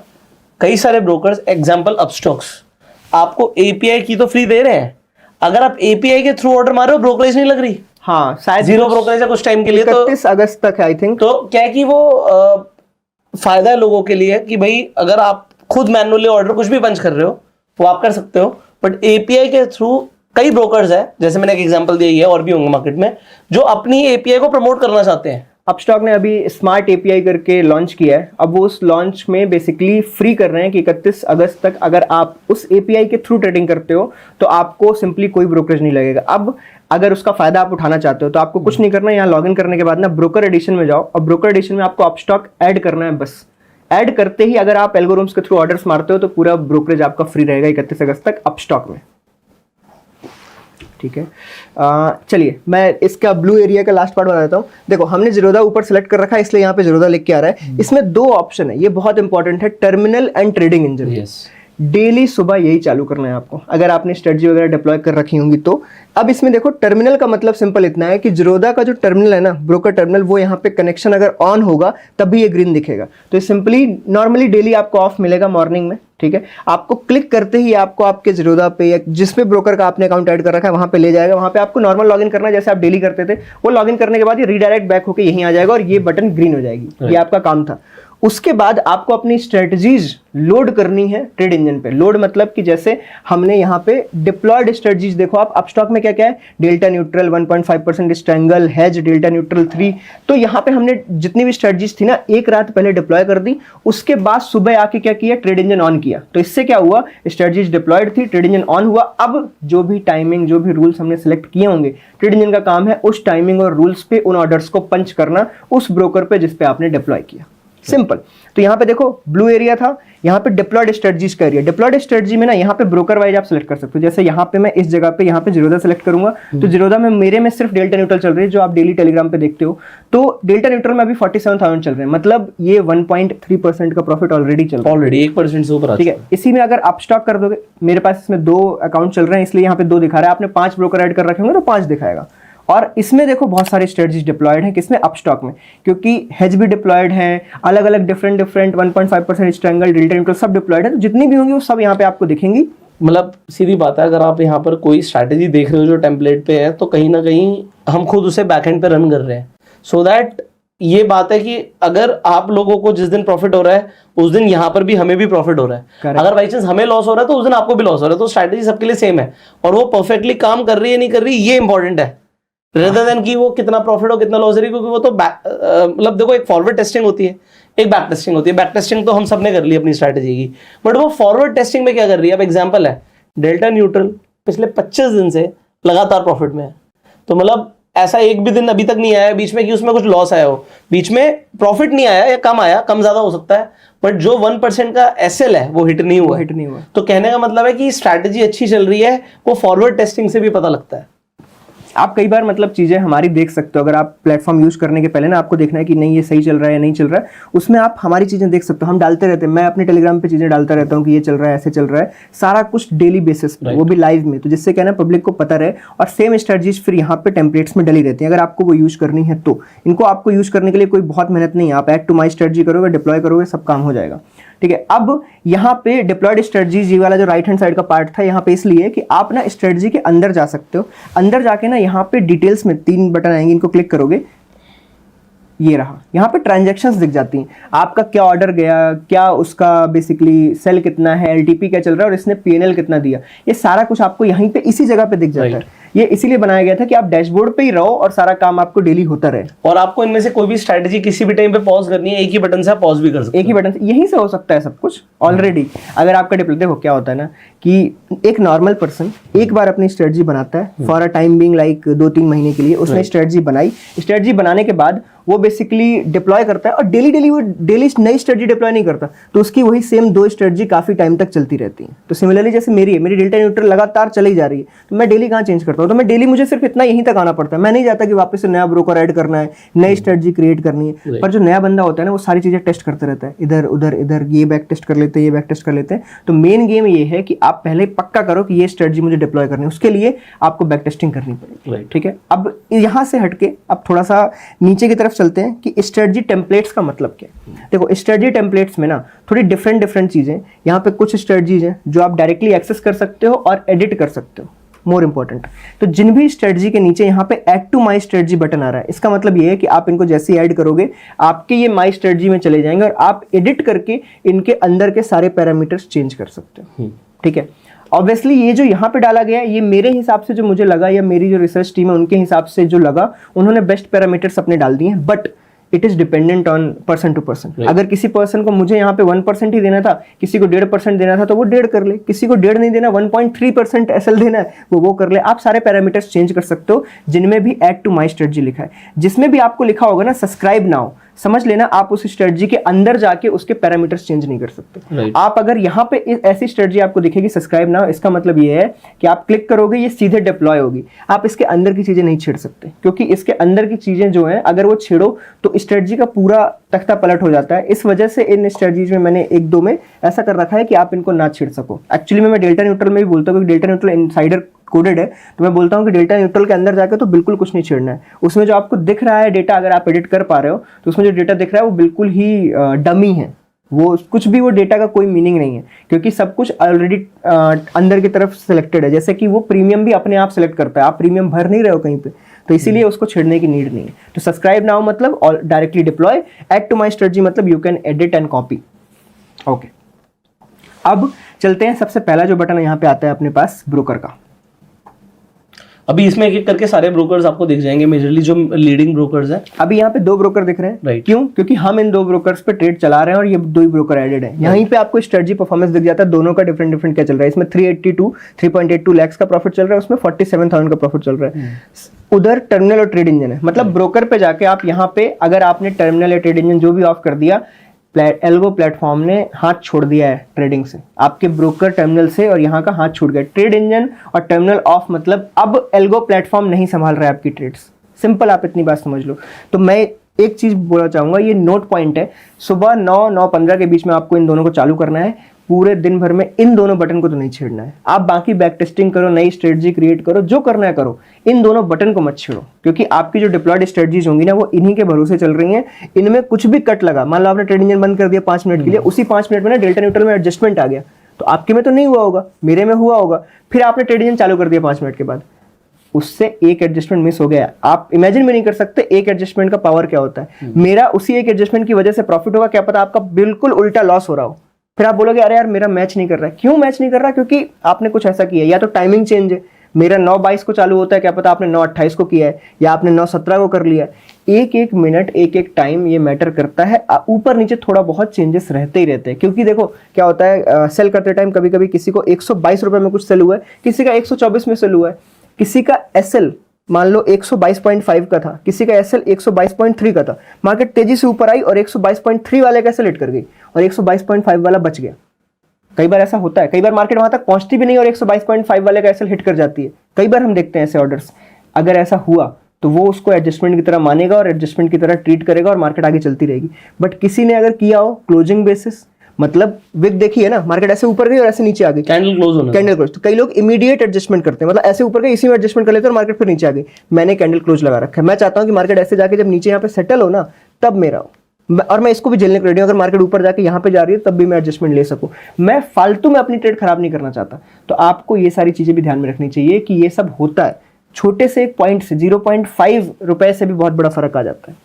कई सारे ब्रोकर्स, एग्जांपल अपस्टॉक्स, आपको एपीआई की तो फ्री दे रहे हैं, अगर आप एपीआई के थ्रू ऑर्डर मारो ब्रोकरेज नहीं लग रही। हाँ, शायद जीरो ब्रोकरेज है कुछ टाइम के लिए, 31 अगस्त तक है आई थिंक। तो क्या है कि वो फायदा है लोगों के लिए कि भाई अगर आप खुद मैनुअली ऑर्डर कुछ भी पंच कर रहे हो वो आप कर सकते हो, बट एपीआई के थ्रू कई ब्रोकर्स है, जैसे मैंने एक एग्जांपल दिया है और भी होंगे मार्केट में, जो अपनी एपीआई को प्रमोट करना चाहते हैं। अपस्टॉक ने अभी स्मार्ट एपीआई करके लॉन्च किया है। अब वो उस लॉन्च में बेसिकली फ्री कर रहे हैं कि 31 अगस्त तक अगर आप उस एपीआई के थ्रू ट्रेडिंग करते हो तो आपको सिंपली कोई ब्रोकरेज नहीं लगेगा। अब अगर उसका फायदा आप उठाना चाहते हो तो आपको कुछ नहीं करना है, यहाँ लॉगिन करने के बाद ना ब्रोकर एडिशन में जाओ और ब्रोकर एडिशन में आपको अपस्टॉक ऐड करना है। बस ऐड करते ही अगर आप एल्गोरिथम्स के थ्रू ऑर्डर्स मारते हो तो पूरा ब्रोकरेज आपका फ्री रहेगा 31 अगस्त तक अपस्टॉक में, ठीक है। चलिए मैं इसका ब्लू एरिया का लास्ट पार्ट बता देता हूँ। देखो हमने जीरोधा ऊपर सेलेक्ट कर रखा है, इसलिए यहाँ पे जीरोधा लिख के आ रहा है। इसमें दो ऑप्शन है, ये बहुत इंपॉर्टेंट है, terminal and trading engine. Daily सुबह यही चालू करना है आपको, अगर आपने स्ट्रेटजी वगैरह डिप्लॉय कर रखी होंगी तो। अब इसमें देखो टर्मिनल का मतलब सिंपल इतना है कि जीरोधा का जो टर्मिनल है ना, ब्रोकर टर्मिनल, वो यहाँ पे कनेक्शन अगर ऑन होगा तभी ये ग्रीन दिखेगा। तो ये सिंपली नॉर्मली डेली आपको ऑफ मिलेगा मॉर्निंग में, ठीक है। आपको क्लिक करते ही आपको आपके जीरोधा पे या जिस पे ब्रोकर का आपने अकाउंट ऐड कर रखा है वहां पे ले जाएगा। वहां पे आपको नॉर्मल लॉगिन करना है जैसे आप डेली करते थे। वो लॉगिन करने के बाद ये रीडायरेक्ट बैक होकर यहीं आ जाएगा और ये बटन ग्रीन हो जाएगी। ये आपका काम था। उसके बाद आपको अपनी स्ट्रेटजीज लोड करनी है ट्रेड इंजन पे। लोड मतलब कि जैसे हमने यहाँ पे डिप्लॉयड स्ट्रेटजीज, देखो आप अपस्टॉक में क्या क्या है, delta neutral 1.5% strangle, hedge, delta neutral 3। तो यहाँ पे हमने जितनी भी स्ट्रेटजीज थी ना एक रात पहले डिप्लॉय कर दी, उसके बाद सुबह आके क्या किया, ट्रेड इंजन ऑन किया। तो इससे क्या हुआ, स्ट्रेटजीज डिप्लॉयड थी, ट्रेड इंजन ऑन हुआ। अब जो भी टाइमिंग, जो भी रूल्स हमने सेलेक्ट किए होंगे, ट्रेड इंजन का काम है उस टाइमिंग और रूल्स पे उन ऑर्डर्स को पंच करना उस ब्रोकर पे जिसपे आपने डिप्लॉय किया। सिंपल। तो यहाँ पे देखो ब्लू एरिया था, यहाँ पे डिप्लॉयड स्ट्रेटजीज का एरिया। डिप्लॉयड स्ट्रेटजी में ना यहाँ पे ब्रोकर वाइज आप सेलेक्ट कर सकते हो। जैसे यहाँ पे मैं इस जगह पे यहाँ पे जीरोधा सेलेक्ट करूंगा तो जीरोधा में मेरे में सिर्फ डेल्टा न्यूट्रल चल रही है, जो आप डेली टेलीग्राम पे देखते हो। तो डेल्टा न्यूट्रल में अभी 47,000 चल रहे हैं, मतलब ये 1.3% का प्रॉफिट ऑलरेडी चल रहा है, ऑलरेडी 1% से ऊपर, ठीक है। इसी में अगर आप स्टॉक कर दोगे, मेरे पास इसमें 2 अकाउंट चल रहे हैं इसलिए यहाँ पे 2 दिखा रहा है। आपने 5 ब्रोकर ऐड कर रखे होंगे तो 5 दिखाएगा। और इसमें देखो बहुत सारे स्ट्रेटजीज डिप्लॉयड हैं, किसमें, अपस्टॉक में, क्योंकि हेज भी डिप्लॉयड है, अलग अलग डिफरेंट 1.5% स्ट्रैंगल, डेल्टा न्यूट्रल सब डिप्लॉयड है। तो जितनी भी होंगी वो सब यहाँ पे आपको दिखेंगी। मतलब सीधी बात है, अगर आप यहाँ पर कोई स्ट्रैटेजी देख रहे हो जो टेम्पलेट पे है, तो कहीं ना कहीं हम खुद उसे बैकएंड पे रन कर रहे हैं, सो दैट ये बात है कि अगर आप लोगों को जिस दिन प्रॉफिट हो रहा है उस दिन यहाँ पर भी हमें भी प्रॉफिट हो रहा है। Correct. अगर बाई चांस हमें लॉस हो रहा है तो उस दिन आपको भी लॉस हो रहा है। तो स्ट्रैटेजी सबके लिए सेम है और वो परफेक्टली काम कर रही है नहीं कर रही, ये इंपॉर्टेंट है, रेदर देन कि वो कितना प्रॉफिट हो कितना लॉस हो रही है। क्योंकि वो तो मतलब देखो, एक फॉरवर्ड टेस्टिंग होती है, एक बैक टेस्टिंग होती है। बैक टेस्टिंग तो हम सब ने कर ली अपनी स्ट्रैटेजी की, बट वो फॉरवर्ड टेस्टिंग में क्या कर रही है। अब एग्जांपल है, डेल्टा न्यूट्रल पिछले 25 दिन से लगातार प्रॉफिट में है, तो मतलब ऐसा एक भी दिन अभी तक नहीं आया बीच में कि उसमें कुछ लॉस आया हो, बीच में प्रॉफिट नहीं आया या कम आया, कम ज्यादा हो सकता है, बट जो 1% का एसएल है वो हिट नहीं हुआ। तो कहने का मतलब है कि स्ट्रैटेजी अच्छी चल रही है, वो फॉरवर्ड टेस्टिंग से भी पता लगता है। आप कई बार मतलब चीज़ें हमारी देख सकते हो, अगर आप प्लेटफॉर्म यूज़ करने के पहले ना आपको देखना है कि नहीं ये सही चल रहा है या नहीं चल रहा है, उसमें आप हमारी चीज़ें देख सकते हो। हम डालते रहते हैं, मैं अपने टेलीग्राम पे चीज़ें डालता रहता हूँ कि ये चल रहा है, ऐसे चल रहा है, सारा कुछ डेली बेसिस पे, वो भी लाइव में, तो जिससे क्या ना पब्लिक को पता रहे। और सेम स्ट्रेटजीज फिर यहाँ पे टेम्पलेट्स में डली रहती है, अगर आपको वो यूज़ करनी है तो। इनको आपको यूज़ करने के लिए कोई बहुत मेहनत नहीं है, आप ऐड टू माई स्ट्रेटजी करोगे, डिप्लॉय करोगे, सब काम हो जाएगा, ठीक है। अब यहाँ पे डिप्लॉयड स्ट्रेटजीज, ये वाला जो राइट हैंड साइड का पार्ट था, यहाँ पे इसलिए कि आप ना स्ट्रेटजी के अंदर जा सकते हो। अंदर जाके ना यहाँ पे डिटेल्स में 3 बटन आएंगे, इनको क्लिक करोगे, ये रहा, यहाँ पे ट्रांजैक्शंस दिख जाती हैं, आपका क्या ऑर्डर गया, क्या उसका बेसिकली सेल कितना है, एलटीपी क्या चल रहा है, और इसने पीएनएल कितना दिया, ये सारा कुछ आपको यहीं पे इसी जगह पे दिख जाता है। ये इसीलिए बनाया गया था कि आप डैशबोर्ड पे ही रहो और सारा काम आपको डेली होता रहे। और आपको इनमें से कोई भी स्ट्रैटेजी किसी भी टाइम पे पॉज करनी है, एक ही बटन से आप पॉज भी कर सकते हैं। एक ही बटन से यहीं से हो सकता है सब कुछ ऑलरेडी। अगर आपका डिप्लॉय, देखो क्या होता है ना कि एक नॉर्मल पर्सन एक बार अपनी स्ट्रेटजी बनाता है for a time being, like 2-3 महीने के लिए उसने स्ट्रेटजी बनाई। स्ट्रेटजी बनाने के बाद वो बेसिकली डिप्लॉय करता है, और डेली वो नई स्ट्रेटजी डिप्लॉय नहीं करता, तो उसकी वही सेम 2 स्ट्रेटजी काफी टाइम तक चलती रहती है। तो सिमिलरली जैसे मेरी है, मेरी डेल्टा न्यूट्रल लगातार चली जा रही है, तो मैं डेली कहाँ चेंज करता हूँ, तो मैं डेली मुझे सिर्फ इतना यहीं तक आना पड़ता है। मैं नहीं चाहता कि वापस से नया ब्रोकर ऐड करना है, नई स्ट्रेटजी क्रिएट करनी है। पर जो नया बंदा होता है ना, वो सारी चीजें टेस्ट करते रहता है, इधर उधर, ये बैक टेस्ट कर लेते हैं, ये बैक टेस्ट कर लेते हैं। तो मेन गेम ये है कि आप पहले पक्का करो कि ये स्ट्रेटजी मुझे डिप्लॉय करनी है, उसके लिए आपको बैक टेस्टिंग करनी पड़ेगी, ठीक है। अब यहाँ से हटके अब थोड़ा सा नीचे की तरफ चलते हैं कि स्ट्रेटजी टेम्पलेट्स का मतलब क्या है। देखो स्ट्रेटजी टेम्पलेट्स में ना थोड़ी डिफरेंट चीजें, यहाँ पे कुछ स्ट्रेटजीज हैं जो आप डायरेक्टली एक्सेस कर सकते हो और एडिट कर सकते हो, मोर इंपॉर्टेंट। तो जिन भी स्ट्रेटजी के नीचे यहाँ पे add to my strategy button आ रहा है, इसका मतलब ये है कि आप इनको जैसे ही ऐड करोगे आपके ये माई स्ट्रेटजी में चले जाएंगे और आप एडिट करके इनके अंदर के सारे पैरामीटर्स चेंज कर सकते हो, ठीक है। ऑब्वियसली ये जो यहाँ पे डाला गया है, ये मेरे हिसाब से जो मुझे लगा, या मेरी जो रिसर्च टीम है उनके हिसाब से जो लगा, उन्होंने बेस्ट पैरामीटर्स अपने डाल दिए हैं। But it is dependent on person to person. अगर किसी पर्सन को मुझे यहाँ पे 1% ही देना था, किसी को 1.5% देना था, तो वो 1.5 कर ले, किसी को 1.5 नहीं देना, 1.3% एसएल देना है, वो कर ले। आप सारे पैरामीटर्स चेंज कर सकते हो, जिनमें भी ऐड टू माई स्ट्रेटजी लिखा है। जिसमें भी आपको लिखा होगा ना सब्सक्राइब नाउ, समझ लेना आप उस स्ट्रेटजी के अंदर जाके उसके पैरामीटर्स चेंज नहीं कर सकते। आप अगर यहाँ पे ऐसी स्ट्रेटजी आपको दिखेगी सब्सक्राइब नाउ, इसका मतलब ये है कि आप क्लिक करोगे ये सीधे डिप्लॉय होगी, आप इसके अंदर की चीजें नहीं छेड़ सकते, क्योंकि इसके अंदर की चीजें जो है अगर वो छेड़ो तो स्ट्रेटजी का पूरा तख्ता पलट हो जाता है। इस वजह से इन स्ट्रेटजीज में मैंने 1-2 में ऐसा कर रखा है कि आप इनको ना छेड़ सको। एक्चुअली मैं डेल्टा न्यूट्रल में भी बोलता हूँ, डेल्टा न्यूट्रल इनसाइडर कोडेड है, तो मैं बोलता हूँ कि डेल्टा न्यूट्रल के अंदर जाकर तो बिल्कुल कुछ नहीं छेड़ना है। उसमें जो आपको दिख रहा है डेटा, अगर आप एडिट कर पा रहे हो तो उसमें जो डेटा दिख रहा है वो बिल्कुल ही डमी है, वो कुछ भी वो डेटा का कोई मीनिंग नहीं है, क्योंकि सब कुछ ऑलरेडी अंदर की तरफ सिलेक्टेड है। जैसे कि वो प्रीमियम भी अपने आप सिलेक्ट करता है, आप प्रीमियम भर नहीं रहे हो कहीं पे, तो इसीलिए उसको छेड़ने की नीड नहीं है। तो सब्सक्राइब नाउ मतलब directly deploy, add to my strategy मतलब you can edit and copy. Okay, अब चलते हैं, सबसे पहला जो बटन यहाँ पे आता है अपने पास ब्रोकर का। अभी इसमें एक एक करके सारे ब्रोकर्स आपको दिख जाएंगे, मेजरली जो लीडिंग ब्रोकर्स हैं। अभी यहाँ पे 2 ब्रोकर दिख रहे हैं, राइट। क्यों? क्योंकि हम इन 2 ब्रोकर्स पे ट्रेड चला रहे हैं और ये 2 ही ब्रोकर एडेड है। यहीं पे आपको स्ट्रेटजी परफॉर्मेंस दिख जाता है, दोनों का डिफरेंट क्या चल रहा है। इसमें 3.82 लाख का प्रॉफिट चल रहा है, उसमें 47,000 का प्रॉफिट चल रहा है। उधर टर्मिनल और ट्रेड इंजन है, मतलब ब्रोकर पे जाके आप यहाँ पे अगर आपने टर्मिनल या ट्रेड इंजन जो भी ऑफ कर दिया, एल्गो प्लेटफॉर्म ने हाथ छोड़ दिया है ट्रेडिंग से, आपके ब्रोकर टर्मिनल से, और यहाँ का हाथ छूट गया। ट्रेड इंजन और टर्मिनल ऑफ मतलब अब एल्गो प्लेटफॉर्म नहीं संभाल रहा है आपकी ट्रेड्स। सिंपल, आप इतनी बात समझ लो। तो मैं एक चीज बोलना चाहूंगा, ये नोट पॉइंट है, सुबह 9-9:15 के बीच में आपको इन दोनों को चालू करना है। पूरे दिन भर में इन दोनों बटन को तो नहीं छेड़ना है। आप बाकी बैक टेस्टिंग करो, नई स्ट्रेटजी क्रिएट करो, जो करना है करो, इन दोनों बटन को मत छेड़ो, क्योंकि आपकी जो डिप्लॉयड स्ट्रेटजीज होंगी ना वो इन्हीं के भरोसे चल रही हैं। इनमें कुछ भी कट लगा, मान लो आपने ट्रेड इंजन बंद कर दिया 5 मिनट के लिए, उसी 5 मिनट में ना डेल्टा न्यूट्रल में एडजस्टमेंट आ गया, तो आपके में तो नहीं हुआ होगा, मेरे में हुआ होगा। फिर आपने ट्रेड इंजन चालू कर दिया 5 मिनट के बाद, उससे एक एडजस्टमेंट मिस हो गया। आप इमेजिन भी नहीं कर सकते एक एडजस्टमेंट का पावर क्या होता है। मेरा उसी एक एडजस्टमेंट की वजह से प्रॉफिट होगा, क्या पता आपका बिल्कुल उल्टा लॉस हो रहा हो। फिर आप बोलोगे अरे यार मेरा मैच नहीं कर रहा है। क्यों मैच नहीं कर रहा? क्योंकि आपने कुछ ऐसा किया, या तो टाइमिंग चेंज है, मेरा 9:22 को चालू होता है, क्या पता आपने 9:28 को किया है, या आपने 9:17 को कर लिया है। एक मिनट, एक टाइम ये मैटर करता है। ऊपर नीचे थोड़ा बहुत चेंजेस रहते ही रहते हैं, क्योंकि देखो क्या होता है, सेल करते टाइम कभी कभी किसी को 122 रुपए में कुछ सेल हुआ है, किसी का 124 में सेल हुआ है, किसी का एसएल मान लो 122.5 का था, किसी का एसएल 122.3 का था। मार्केट तेजी से ऊपर आई और 122.3 वाले का एसएल हिट कर गई और 122.5 वाला बच गया। कई बार ऐसा होता है, कई बार मार्केट वहां तक पहुंचती भी नहीं और 122.5 वाले का एसएल हिट कर जाती है। कई बार हम देखते हैं ऐसे ऑर्डर्स। अगर ऐसा हुआ तो वो उसको एडजस्टमेंट की तरह मानेगा और एडजस्टमेंट की तरह ट्रीट करेगा और मार्केट आगे चलती रहेगी। बट किसी ने अगर किया हो क्लोजिंग बेसिस, मतलब विक देखी है ना, मार्केट ऐसे ऊपर गई और ऐसे नीचे आ गई, कैंडल क्लोज होना, कैंडल क्लोज, तो कई लोग इमीडिएट एडजस्टमेंट करते हैं, मतलब ऐसे ऊपर गए इसी में एडजस्टमेंट कर लेते हैं और मार्केट फिर नीचे आ गई। मैंने कैंडल क्लोज लगा रखा है, मैं चाहता हूं कि मार्केट ऐसे जाके जब नीचे यहाँ पे सेटल हो ना तब मेरा हो, और मैं इसको भी झेलने को रेडी हूं। अगर मार्केट ऊपर जाके यहाँ पे जा रही है तब भी मैं एडजस्टमेंट ले सकूं, मैं फालतू में अपनी ट्रेड खराब नहीं करना चाहता। तो आपको ये सारी चीजें भी ध्यान में रखनी चाहिए कि ये सब होता है, छोटे से एक पॉइंट से 0.5 रुपए से भी बहुत बड़ा फर्क आ जाता है।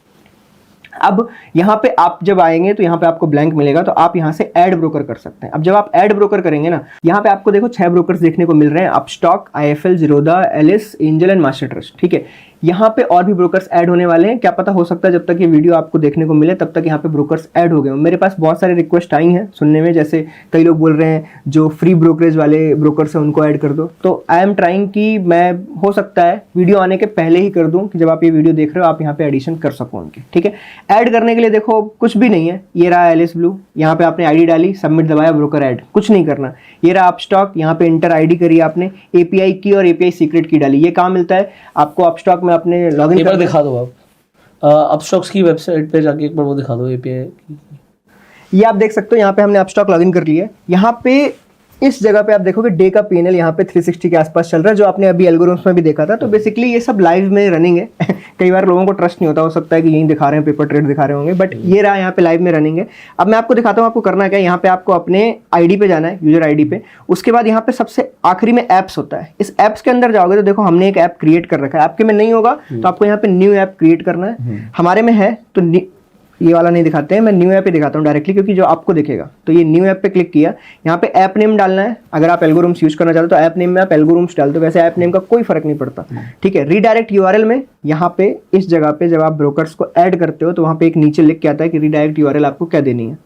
अब यहाँ पे आप जब आएंगे तो यहाँ पे आपको ब्लैंक मिलेगा, तो आप यहाँ से ऐड ब्रोकर कर सकते हैं। अब जब आप ऐड ब्रोकर करेंगे ना, यहाँ पे आपको देखो 6 ब्रोकर्स देखने को मिल रहे हैं, Upstox, IIFL, Zerodha, Alice, Angel and Master Trust, ठीक है। यहाँ पे और भी ब्रोकर्स ऐड होने वाले हैं, क्या पता हो सकता है जब तक ये वीडियो आपको देखने को मिले तब तक यहाँ पे ब्रोकर्स ऐड हो गए। मेरे पास बहुत सारे रिक्वेस्ट आई हैं सुनने में, जैसे कई लोग बोल रहे हैं जो फ्री ब्रोकरेज वाले ब्रोकर्स हैं उनको ऐड कर दो, तो आई एम ट्राइंग कि मैं हो सकता है वीडियो आने के पहले ही कर दूं कि जब आप ये वीडियो देख रहे हो आप यहाँ पे एडिशन कर सको उनके, ठीक है। ऐड करने के लिए देखो कुछ भी नहीं है, ये रहा एलिस ब्लू, यहाँ पे आपने आईडी डाली, सबमिट दबाया, ब्रोकर ऐड, कुछ नहीं करना। ये रहा अपस्टॉक, यहाँ पे इंटर आईडी करी आपने, एपीआई की और एपीआई सीक्रेट की डाली। ये कहाँ मिलता है आपको? अपस्टॉक में अपने लॉगिन एक बार दिखा दो आप अपस्टॉक्स की वेबसाइट पे जाके एक बार वो दिखा दो एपीआई। ये आप देख सकते हो, यहाँ पे हमने अपस्टॉक लॉगिन कर लिया है। यहाँ पे इस जगह पे आप देखोगे डे का पीएनएल यहाँ पे 360 के आसपास चल रहा है, जो आपने अभी एल्गोरिथम्स में भी देखा था। तो बेसिकली ये सब लाइव में रनिंग है कई बार लोगों को ट्रस्ट नहीं होता, हो सकता है कि यही दिखा रहे हैं, पेपर ट्रेड दिखा रहे होंगे, बट ये रहा यहाँ पे लाइव में रनिंग है। अब मैं आपको दिखाता हूँ आपको करना क्या है। यहाँ पे आपको अपने आईडी पे जाना है, यूजर आईडी पे, उसके बाद यहाँ पे सबसे आखिरी में ऐप्स होता है। इस ऐप्स के अंदर जाओगे तो देखो हमने एक ऐप क्रिएट कर रखा है, आपके में नहीं होगा तो आपको यहाँ पे न्यू ऐप क्रिएट करना है। हमारे में है तो ये वाला नहीं दिखाते हैं, मैं न्यू ऐप पे दिखाता हूँ डायरेक्टली, क्योंकि जो आपको दिखेगा। तो ये न्यू ऐप पे क्लिक किया, यहाँ पे ऐप नेम डालना है। अगर आप एल्गोरिथम्स यूज करना चाहते हो तो ऐप नेम में आप एल्गोरिथम्स डाल दो, वैसे ऐप नेम का कोई फर्क नहीं पड़ता, ठीक है। रीडायरेक्ट यूआरएल में यहाँ पे इस जगह पे जब आप ब्रोकर्स को ऐड करते हो तो वहाँ पे एक नीचे लिख के आता है कि रीडायरेक्ट यूआरएल आपको क्या देनी है।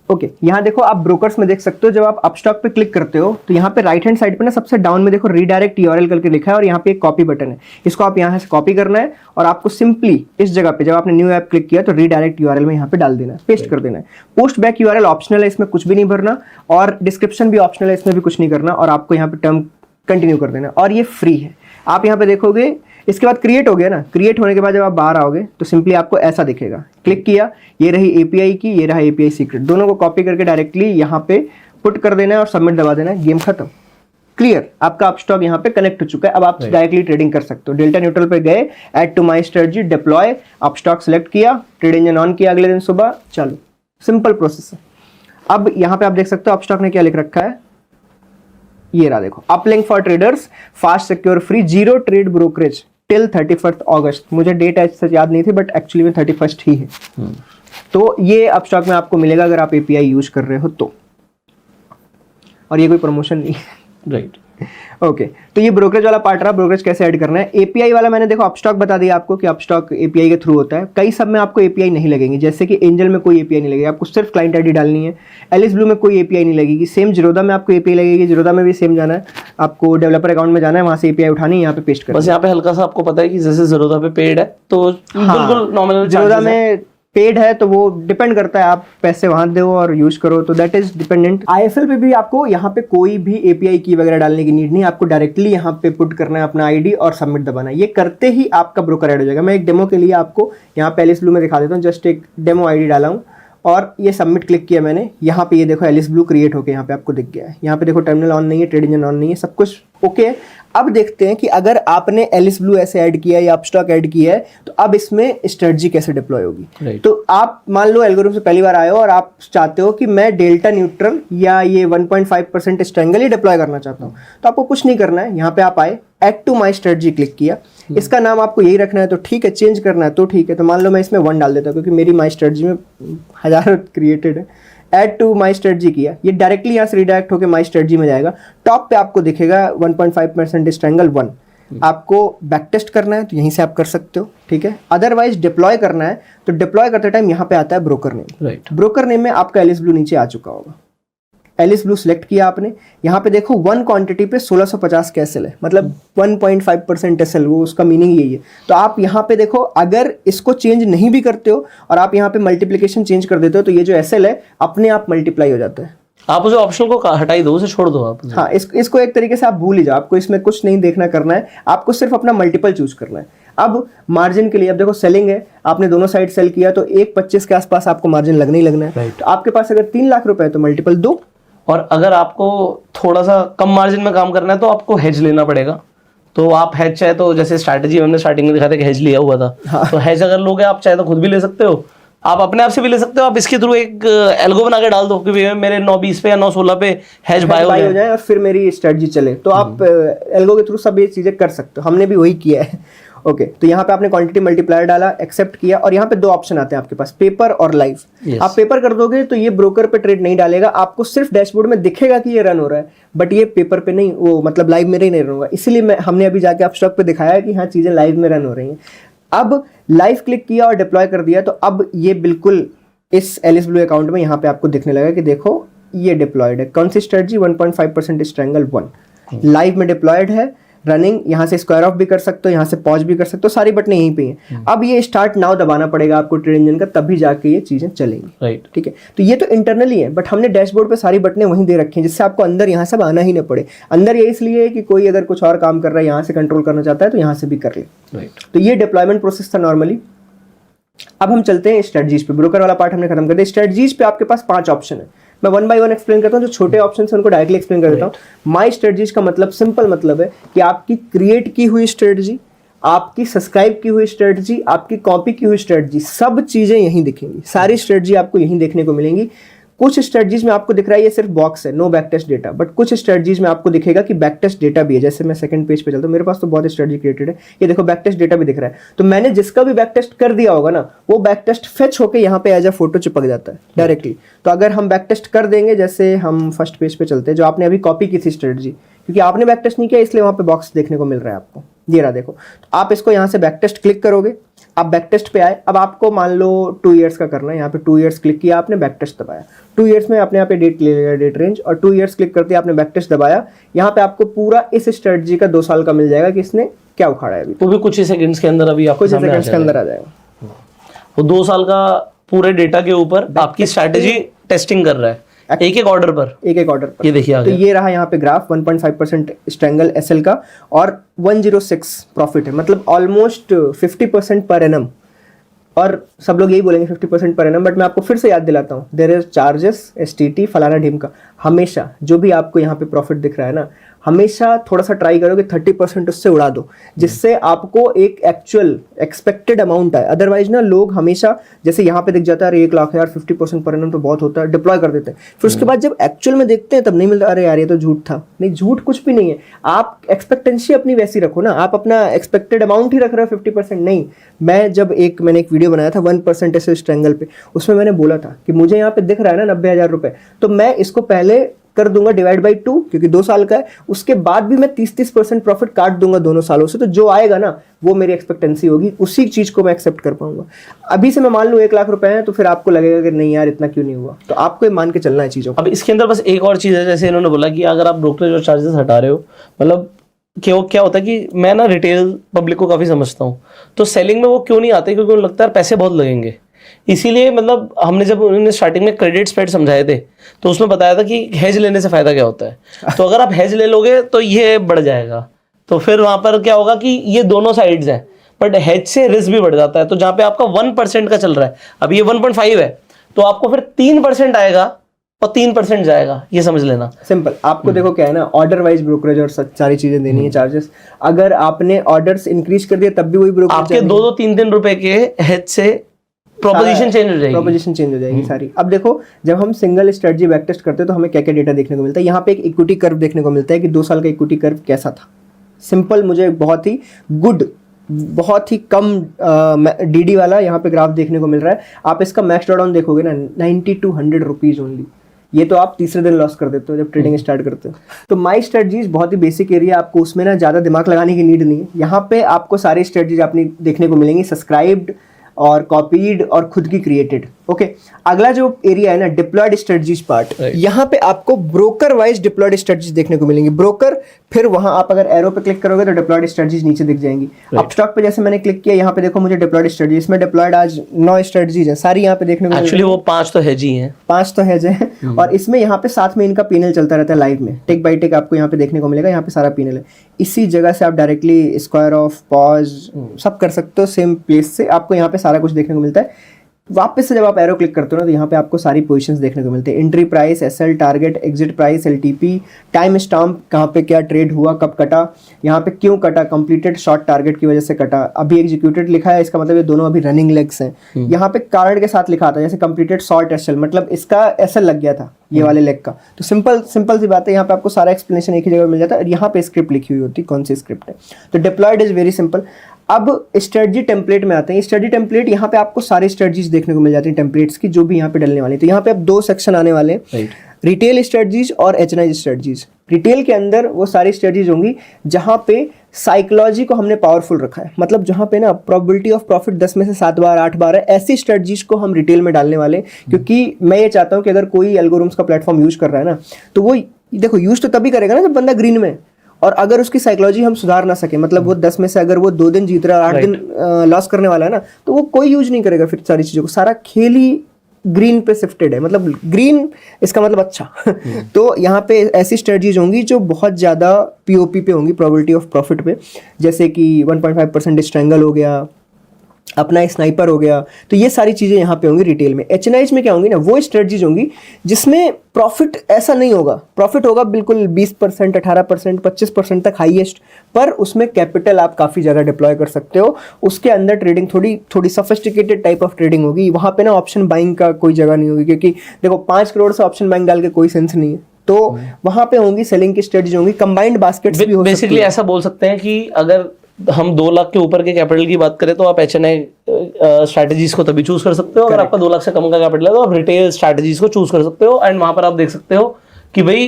ओके, यहाँ देखो आप ब्रोकर्स में देख सकते हो, जब आप अपस्टॉक पे क्लिक करते हो तो यहाँ पे राइट हैंड साइड पे ना सबसे डाउन में देखो रीडायरेक्ट यूआरएल करके लिखा है और यहाँ पे एक कॉपी बटन है। इसको आप यहाँ से कॉपी करना है और आपको सिंपली इस जगह पे जब आपने न्यू ऐप क्लिक किया तो रीडायरेक्ट यूआरएल में यहाँ पे डाल देना है, पेस्ट कर देना है। पोस्ट बैक यूआरएल ऑप्शनल है, इसमें कुछ भी नहीं भरना, और डिस्क्रिप्शन भी ऑप्शनल है, इसमें भी कुछ नहीं करना, और आपको यहाँ पे टर्म कंटिन्यू कर देना, और ये फ्री है। आप यहाँ पे देखोगे इसके बाद क्रिएट हो गया ना, क्रिएट होने के बाद जब आप बाहर आओगे तो सिंपली आपको ऐसा दिखेगा। क्लिक किया, ये रही एपीआई की, ये रहा एपीआई सीक्रेट, दोनों को कॉपी करके डायरेक्टली यहाँ पे पुट कर देना है और सबमिट दबा देना है, गेम खत्म, क्लियर। आपका अपस्टॉक यहाँ पे कनेक्ट हो चुका है। अब आप डायरेक्टली ट्रेडिंग कर सकते हो। डेल्टा न्यूट्रल पे गए, add to my strategy, deploy, Upstox select किया, ट्रेड इंजन ऑन किया, अगले दिन सुबह चालू, सिंपल प्रोसेस है। अब यहाँ पे आप देख सकते हो अपस्टॉक ने क्या लिख रखा है, ये रहा देखो, uplink for traders, fast secure free, 0 trade brokerage till 31 अगस्त। मुझे डेट ऐसे याद नहीं थी बट एक्चुअली में 31 ही है। तो ये अपस्टॉक में आपको मिलेगा अगर आप एपीआई यूज कर रहे हो तो, और ये कोई प्रमोशन नहीं है, राइट। ओके, तो ये ब्रोकरेज वाला पार्ट रहा। ब्रोकरेज कैसे ऐड करना है। एपीआई वाला मैंने देखो अपस्टॉक बता दिया आपको कि अपस्टॉक एपीआई के थ्रू होता है। कई सब में आपको एपीआई नहीं लगेंगी, जैसे कि एंजल में कोई एपीआई नहीं लगेगी, आपको सिर्फ क्लाइंट आईडी डालनी है। एलिस ब्लू में कोई एपीआई नहीं लगेगी। सेम जीरोधा में आपको एपीआई लगेगी, जीरोधा में भी सेम जाना है, आपको डेवलपर अकाउंट में जाना है, वहां से एपीआई उठानी है, यहाँ पे पेस्ट करना है। बस यहाँ पे हल्का सा आपको पता है कि जैसे जीरोधा पे पेड है तो बिल्कुल नॉमिनल, जीरोधा में पेड है तो वो डिपेंड करता है, आप पैसे वहां दो और यूज करो, तो दैट इज डिपेंडेंट। आईएफएल पे भी आपको यहाँ पे कोई भी एपीआई की वगैरह डालने की नीड नहीं, आपको डायरेक्टली यहाँ पे पुट करना है अपना आईडी और सबमिट दबाना है। ये करते ही आपका ब्रोकर ऐड हो जाएगा। मैं एक डेमो के लिए आपको यहाँ पे एलिस ब्लू में दिखा देता हूँ, जस्ट एक डेमो आईडी डाला हूँ और ये सबमिट क्लिक किया मैंने। यहाँ पे ये देखो एलिस ब्लू क्रिएट होकर यहाँ पे आपको दिख गया है। यहाँ पे देखो टर्मिनल ऑन नहीं है, ट्रेड इंजन ऑन नहीं है, सब कुछ ओके है। अब देखते हैं कि अगर आपने एलिस ब्लू ऐसे ऐड किया है या अपस्टॉक ऐड किया है तो अब इसमें स्ट्रेटजी कैसे डिप्लॉय होगी। तो आप मान लो एल्गोरिथम से पहली बार आए हो और आप चाहते हो कि मैं डेल्टा न्यूट्रल या ये 1.5% स्ट्रेंगल ही डिप्लॉय करना चाहता हूँ, तो आपको कुछ नहीं करना है। यहाँ पे आप आए, add to my strategy click किया, इसका नाम आपको यही रखना है तो ठीक है, चेंज करना है तो ठीक है। तो मान लो मैं इसमें 1 डाल देता हूँ क्योंकि मेरी माई स्ट्रेटजी में 1000 क्रिएटेड है। ऐड टू माई स्ट्रेटजी किया, ये डायरेक्टली यहाँ से रिडायरेक्ट होकर माई स्ट्रेटजी में जाएगा। टॉप पे आपको दिखेगा 1.5% स्ट्रेंगल 1। आपको बैक टेस्ट करना है तो यहीं से आप कर सकते हो, ठीक है। अदरवाइज डिप्लॉय करना है तो डिप्लॉय करते टाइम यहाँ पे आता है ब्रोकर नेम। ब्रोकर नेम में आपका एलिस ब्लू नीचे आ चुका होगा। एलिस ब्लू सिलेक्ट किया आपने, यहाँ पे देखो 1 क्वांटिटी पे 1650 का एसएल है, मतलब 1.5% एसएल, वो उसका मीनिंग यही है। तो आप यहाँ पे देखो, अगर इसको चेंज नहीं भी करते हो और आप यहाँ पे मल्टीप्लिकेशन चेंज कर देते हो तो ये जो एसएल है अपने आप मल्टीप्लाई हो जाता है। आप उसे ऑप्शन को हटा ही दो, उसे छोड़ दो आप। हाँ, इसको एक तरीके से आप भूल ही जाओ, आपको इसमें कुछ नहीं देखना करना है, आपको सिर्फ अपना मल्टीपल चूज करना है। अब मार्जिन के लिए, अब देखो सेलिंग है, आपने दोनों साइड सेल किया तो 1.25 के आसपास आपको मार्जिन लगना ही लगना है। तो आपके पास अगर 3 लाख रुपए है तो मल्टीपल 2। और अगर आपको थोड़ा सा कम मार्जिन में काम करना है तो आपको हेज लेना पड़ेगा। तो आप हेज चाहे तो, जैसे स्ट्रैटेजी हमने स्टार्टिंग में दिखाया था कि हेज लिया हुआ था, हाँ। तो हेज अगर लोगे आप चाहे तो खुद भी ले सकते हो, आप अपने आप से भी ले सकते हो, आप इसके थ्रू एक एल्गो बना के डाल दो कि मेरे 9.20 पे या 9.16 पे हेज बाय हो जाए और फिर मेरी स्ट्रेटजी चले, तो आप एल्गो के थ्रू सब ये चीजें कर सकते हो। हमने भी वही किया है। ओके, तो यहाँ पे आपने क्वांटिटी मल्टीप्लायर डाला, एक्सेप्ट किया, और यहाँ पे 2 ऑप्शन आते हैं आपके पास, पेपर और लाइव। Yes. आप पेपर कर दोगे तो ये ब्रोकर पे ट्रेड नहीं डालेगा, आपको सिर्फ डैशबोर्ड में दिखेगा कि ये रन हो रहा है, बट ये पेपर पे नहीं, वो मतलब लाइव में नहीं रन होगा। इसीलिए हमने अभी जाके आप स्टॉक पे दिखाया कि हाँ चीजें लाइव में रन हो रही हैं। अब लाइव क्लिक किया और डिप्लॉय कर दिया, तो अब ये बिल्कुल इस एलिस ब्लू अकाउंट में यहाँ पे आपको दिखने लगा कि देखो ये डिप्लॉयड है। कौन सी स्ट्रेटजी? 1.5% स्ट्रैंगल 1 लाइव में डिप्लॉयड है, रनिंग। यहाँ से स्क्वायर ऑफ भी कर सकते हो, यहाँ से पॉज भी कर सकते हो, सारी बटन यहीं पे हैं। अब ये स्टार्ट नाउ दबाना पड़ेगा आपको ट्रेड इंजन का, तभी जाके ये चीजें चलेंगी। राइट, ठीक है, तो ये तो इंटरनली है, बट हमने डैशबोर्ड पे सारी बटनें वहीं दे रखी हैं, जिससे आपको अंदर यहाँ सब आना ही ना पड़े। अंदर ये इसलिए है कि कोई अगर कुछ और काम कर रहा है, यहाँ से कंट्रोल करना चाहता है तो यहाँ से भी कर ले। राइट, तो ये डिप्लॉयमेंट प्रोसेस था नॉर्मली। अब हम चलते हैं स्ट्रेटजीज पे। ब्रोकर वाला पार्ट हमने खत्म कर दिया। स्ट्रेटजीज पे आपके पास 5 ऑप्शन है। मैं 1 बाय 1 एक्सप्लेन करता हूँ, जो छोटे ऑप्शन है उनको डायरेक्टली एक्सप्लेन कर देता हूँ। माई स्ट्रेटजीज का मतलब सिंपल मतलब है कि आपकी क्रिएट की हुई स्ट्रेटजी, आपकी सब्सक्राइब की हुई स्ट्रेटजी, आपकी कॉपी की हुई स्ट्रेटजी, सब चीजें यहीं दिखेंगी। सारी स्ट्रेटजी आपको यहीं देखने को मिलेंगी। कुछ स्ट्रेटजीज में आपको दिख रहा है ये सिर्फ बॉक्स है, no back test data, but कुछ स्ट्रेटजीज में आपको दिखेगा कि बैक टेस्ट डेटा भी है। जैसे मैं सेकंड पेज पे चलता हूँ, मेरे पास तो बहुत स्ट्रेटजी क्रिएटेड है, ये देखो बैक टेस्ट डेटा भी दिख रहा है। तो मैंने जिसका भी बैक टेस्ट कर दिया होगा ना, वो बैक टेस्ट फेच होकर यहाँ पे एज अ फोटो चिपक जाता है डायरेक्टली। तो अगर हम बैक टेस्ट कर देंगे, जैसे हम फर्स्ट पेज पे चलते हैं, जो आपने अभी कॉपी की थी स्ट्रेटजी, क्योंकि आपने बैक टेस्ट नहीं किया इसलिए वहाँ पे बॉक्स देखने को मिल रहा है आपको, ये रहा देखो। तो आप इसको यहाँ से बैक टेस्ट क्लिक करोगे, आप बैक टेस्ट पे आए। अब आपको मान लो 2 इयर्स का करना है, यहाँ पे 2 इयर्स क्लिक किया आपने, बैक टेस्ट दबाया, 2 इयर्स में आपने यहाँ पे डेट ले लिया, डेट रेंज, और 2 इयर्स क्लिक करते आपने बैक टेस्ट दबाया। यहाँ पे आपको पूरा इस स्ट्रेटजी का 2 साल का मिल जाएगा कि इसने क्या उखाड़ा है अभी, वो भी कुछ ही सेकंड्स के अंदर अभी आपको कुछ सेकंड्स के अंदर आ जाएगा। वो 2 साल का पूरे डेटा के ऊपर आपकी स्ट्रैटेजी टेस्टिंग कर रहा है, एक एक ऑर्डर पर, एक एक ऑर्डर पर। ये देखिए तो ये रहा यहाँ पे ग्राफ 1.5% स्ट्रैंगल एसएल का और 106 प्रॉफिट है, मतलब ऑलमोस्ट 50% पर एनम। और सब लोग यही बोलेंगे 50% पर एनम, बट मैं आपको फिर से याद दिलाता हूँ, देयर इज चार्जेस, एसटीटी, फलाना ढीम का। हमेशा जो भी आपको यहाँ पे प्रॉफिट दिख रहा है ना, हमेशा थोड़ा सा ट्राई करो कि 30% उससे उड़ा दो, जिससे आपको एक एक्चुअल एक्सपेक्टेड अमाउंट आए। अदरवाइज ना लोग हमेशा, जैसे यहाँ पे दिख जाता है अरे 1 लाख यार 50% पर एनम तो बहुत होता है, डिप्लॉय कर देते हैं, फिर उसके बाद जब एक्चुअल में देखते हैं तब नहीं मिलता, अरे यार ये तो झूठ था। नहीं, झूठ कुछ भी नहीं है, आप एक्सपेक्टेंसी अपनी वैसी रखो ना, आप अपना एक्सपेक्टेड अमाउंट ही रख रहे हो 50%। नहीं, मैंने एक वीडियो बनाया था 1% ऐसे स्ट्रैंगल पे, उसमें मैंने बोला था कि मुझे यहाँ पे दिख रहा है ना 90,000 रुपए, तो मैं इसको पहले कर दूंगा डिवाइड बाई 2, क्योंकि 2 साल का है, उसके बाद भी मैं 30% प्रॉफिट काट दूंगा दोनों सालों से, तो जो आएगा ना वो मेरी एक्सपेक्टेंसी होगी, उसी चीज को मैं एक्सेप्ट कर पाऊंगा। अभी से मैं मान लूं 1 लाख रुपए है, तो फिर आपको लगेगा कि नहीं यार इतना क्यों नहीं हुआ, तो आपको ये मान के चलना है चीजों को। अब इसके अंदर बस एक और चीज है, जैसे इन्होंने बोला कि अगर आप ब्रोकरेज और चार्जेस हटा रहे हो, मतलब क्या होता है कि मैं ना रिटेल पब्लिक को काफी समझता हूँ, तो सेलिंग में वो क्यों नहीं आते, क्योंकि उन्हें लगता है पैसे बहुत लगेंगे। इसीलिए मतलब हमने जब उन्होंने स्टार्टिंग में क्रेडिट स्प्रेड समझाए थे, तो उसमें बताया था कि हेज लेने से फायदा क्या होता है। तो अगर आप हेज ले लोगे तो ये बढ़ जाएगा, तो फिर वहां पर क्या होगा कि ये दोनों साइड्स हैं, बट हेज से रिस्क भी बढ़ जाता है। तो जहां पे आपका 1% का चल रहा है, अब ये 1.5 है, तो आपको फिर 3% आएगा और 3% जाएगा, ये समझ लेना। सिंपल, आपको देखो क्या है ना, ऑर्डर वाइज ब्रोकरेज और सारी चीजें देनी है, चार्जेस। अगर आपने ऑर्डर्स इंक्रीज कर दिया तब भी वही ब्रोकरेज, आपके 2-3 रुपए के हेज से प्रोपोजिशन चेंज हो जाएगी, प्रोपोजिशन चेंज हो जाएगी सारी। अब देखो, जब हम सिंगल स्ट्रेटजी बैक टेस्ट करते हैं तो हमें क्या क्या डेटा देखने को मिलता है। यहाँ पे एक इक्विटी कर्व देखने को मिलता है कि 2 साल का इक्विटी कर्व कैसा था। सिंपल, मुझे बहुत ही गुड, बहुत ही कम डीडी वाला यहाँ पे ग्राफ देखने को मिल रहा है। आप इसका मैक्स ड्रॉडाउन देखोगे ना 90 to 100 रुपीज ओनली, ये तो आप तीसरे दिन लॉस कर देते हो जब ट्रेडिंग स्टार्ट करते हो। तो माई स्ट्रेटजीज बहुत ही बेसिक एरिया, आपको उसमें ना ज़्यादा दिमाग लगाने की नीड नहीं है। यहाँ पे आपको सारी स्ट्रेटजीज अपनी देखने को मिलेंगी, सब्सक्राइब्ड और कॉपीड और खुद की क्रिएटेड। ओके अगला जो एरिया है ना डिप्लॉयड स्ट्रेटजीज पार्ट, यहाँ पे आपको ब्रोकर वाइज डिप्लॉयड स्ट्रेटजीज देखने को मिलेंगी। ब्रोकर, फिर वहां आप अगर एरो पे क्लिक करोगे तो डिप्लॉयड स्ट्रेटजीज नीचे दिख जाएंगी। अब स्टॉक पे जैसे मैंने क्लिक किया, यहाँ पे देखो मुझे डिप्लॉयड स्ट्रेटजी, इसमें डिप्लॉयड आज 9 स्ट्रेटजीज है सारी यहाँ पे देखने को एक्चुअली वो 5 तो हेज ही हैं। 5 तो हेज है और इसमें यहाँ पे साथ में इनका पीएनएल चलता रहता है लाइव में, टिक बाई टिक आपको यहाँ पे देखने को मिलेगा। यहाँ पे सारा पीएनएल है, इसी जगह से आप डायरेक्टली स्क्वायर ऑफ पॉज सब कर सकते हो, सेम प्लेस से आपको यहाँ पे सारा कुछ देखने को मिलता है। वापस से जब आप एरो क्लिक करते हो ना तो यहाँ पे आपको सारी पोजीशंस देखने को मिलते हैं, entry price, SL, target, exit price, LTP, time stamp, कहाँ पे क्या ट्रेड हुआ, कब कटा, यहाँ पे क्यों कटा, कंप्लीटेड शॉर्ट टारगेट की वजह से कटा, अभी एग्जीक्यूटेड लिखा है, इसका मतलब ये दोनों अभी रनिंग लेग्स हैं। यहाँ पे कारण के साथ लिखा था जैसे कंप्लीटेड शॉर्ट एसएल, मतलब इसका एसएल लग गया था ये वाले लेग का। तो सिंपल सी बात है, यहाँ पे आपको सारा एक्सप्लेनेशन एक ही जगह मिल जाता है और यहाँ पे स्क्रिप्ट लिखी हुई होती है, कौन सी स्क्रिप्ट है। तो डिप्लॉयड इज वेरी सिंपल। अब स्ट्रेटजी टेम्पलेट में आते हैं। स्ट्रेटजी टेम्पलेट, यहाँ पे आपको सारी स्ट्रेटजीज देखने को मिल जाती हैं टेम्पलेट्स की, जो भी यहाँ पे डलने वाली है। तो यहाँ पे अब 2 सेक्शन आने वाले हैं, रिटेल स्ट्रेटजीज और एचएनआई स्ट्रेटजीज। रिटेल के अंदर वो सारी स्ट्रेटजीज होंगी जहाँ पे साइकोलॉजी को हमने पावरफुल रखा है, मतलब जहाँ पे ना प्रोबेबिलिटी ऑफ प्रॉफिट 10 में से 7 बार 8 बार है, ऐसी स्ट्रेटजीज को हम रिटेल में डालने वाले। क्योंकि मैं ये चाहता हूँ कि अगर कोई एल्गोरिथम्स का प्लेटफॉर्म यूज कर रहा है ना, तो वो देखो यूज तो तभी करेगा ना जब बंदा ग्रीन में, और अगर उसकी साइकोलॉजी हम सुधार ना सके, मतलब वो 10 में से अगर वो 2 दिन जीत रहा है और 8 दिन लॉस करने वाला है ना, तो वो कोई यूज नहीं करेगा फिर सारी चीज़ों को। सारा खेल ही ग्रीन पे शिफ्टेड है, मतलब ग्रीन इसका मतलब अच्छा। तो यहाँ पे ऐसी स्ट्रेटजीज होंगी जो बहुत ज़्यादा पीओपी पे होंगी, प्रोबेबिलिटी ऑफ प्रॉफिट पे, जैसे कि 1.5% स्ट्रैंगल हो गया, अपना स्नाइपर हो गया। तो ये सारी चीज़ें यहाँ पे होंगी रिटेल में। एचएनआईज में क्या होंगी ना, वो स्ट्रेटजीज होंगी जिसमें प्रॉफिट ऐसा नहीं होगा, प्रॉफिट होगा बिल्कुल 20%, 18%, 25% तक हाईएस्ट, पर उसमें कैपिटल आप काफ़ी ज़्यादा डिप्लॉय कर सकते हो। उसके अंदर ट्रेडिंग थोड़ी सोफिस्टिकेटेड टाइप ऑफ ट्रेडिंग होगी। वहाँ पे ना ऑप्शन बाइंग का कोई जगह नहीं होगी, क्योंकि देखो 5 करोड़ से ऑप्शन बाइंग डाल के कोई सेंस नहीं है। तो वहाँ पे होंगी सेलिंग की स्ट्रेटजी होंगी, कंबाइंड बास्केट्स भी हो सकती है। बेसिकली ऐसा बोल सकते हैं कि अगर हम 2 लाख के ऊपर के कैपिटल की बात करें तो आप एचएनआई स्ट्रैटेजीज को तभी चूज कर सकते हो। अगर आपका 2 लाख से कम का कैपिटल है तो आप रिटेल स्ट्रैटेजीज को चूज कर सकते हो। एंड वहां पर आप देख सकते हो कि भाई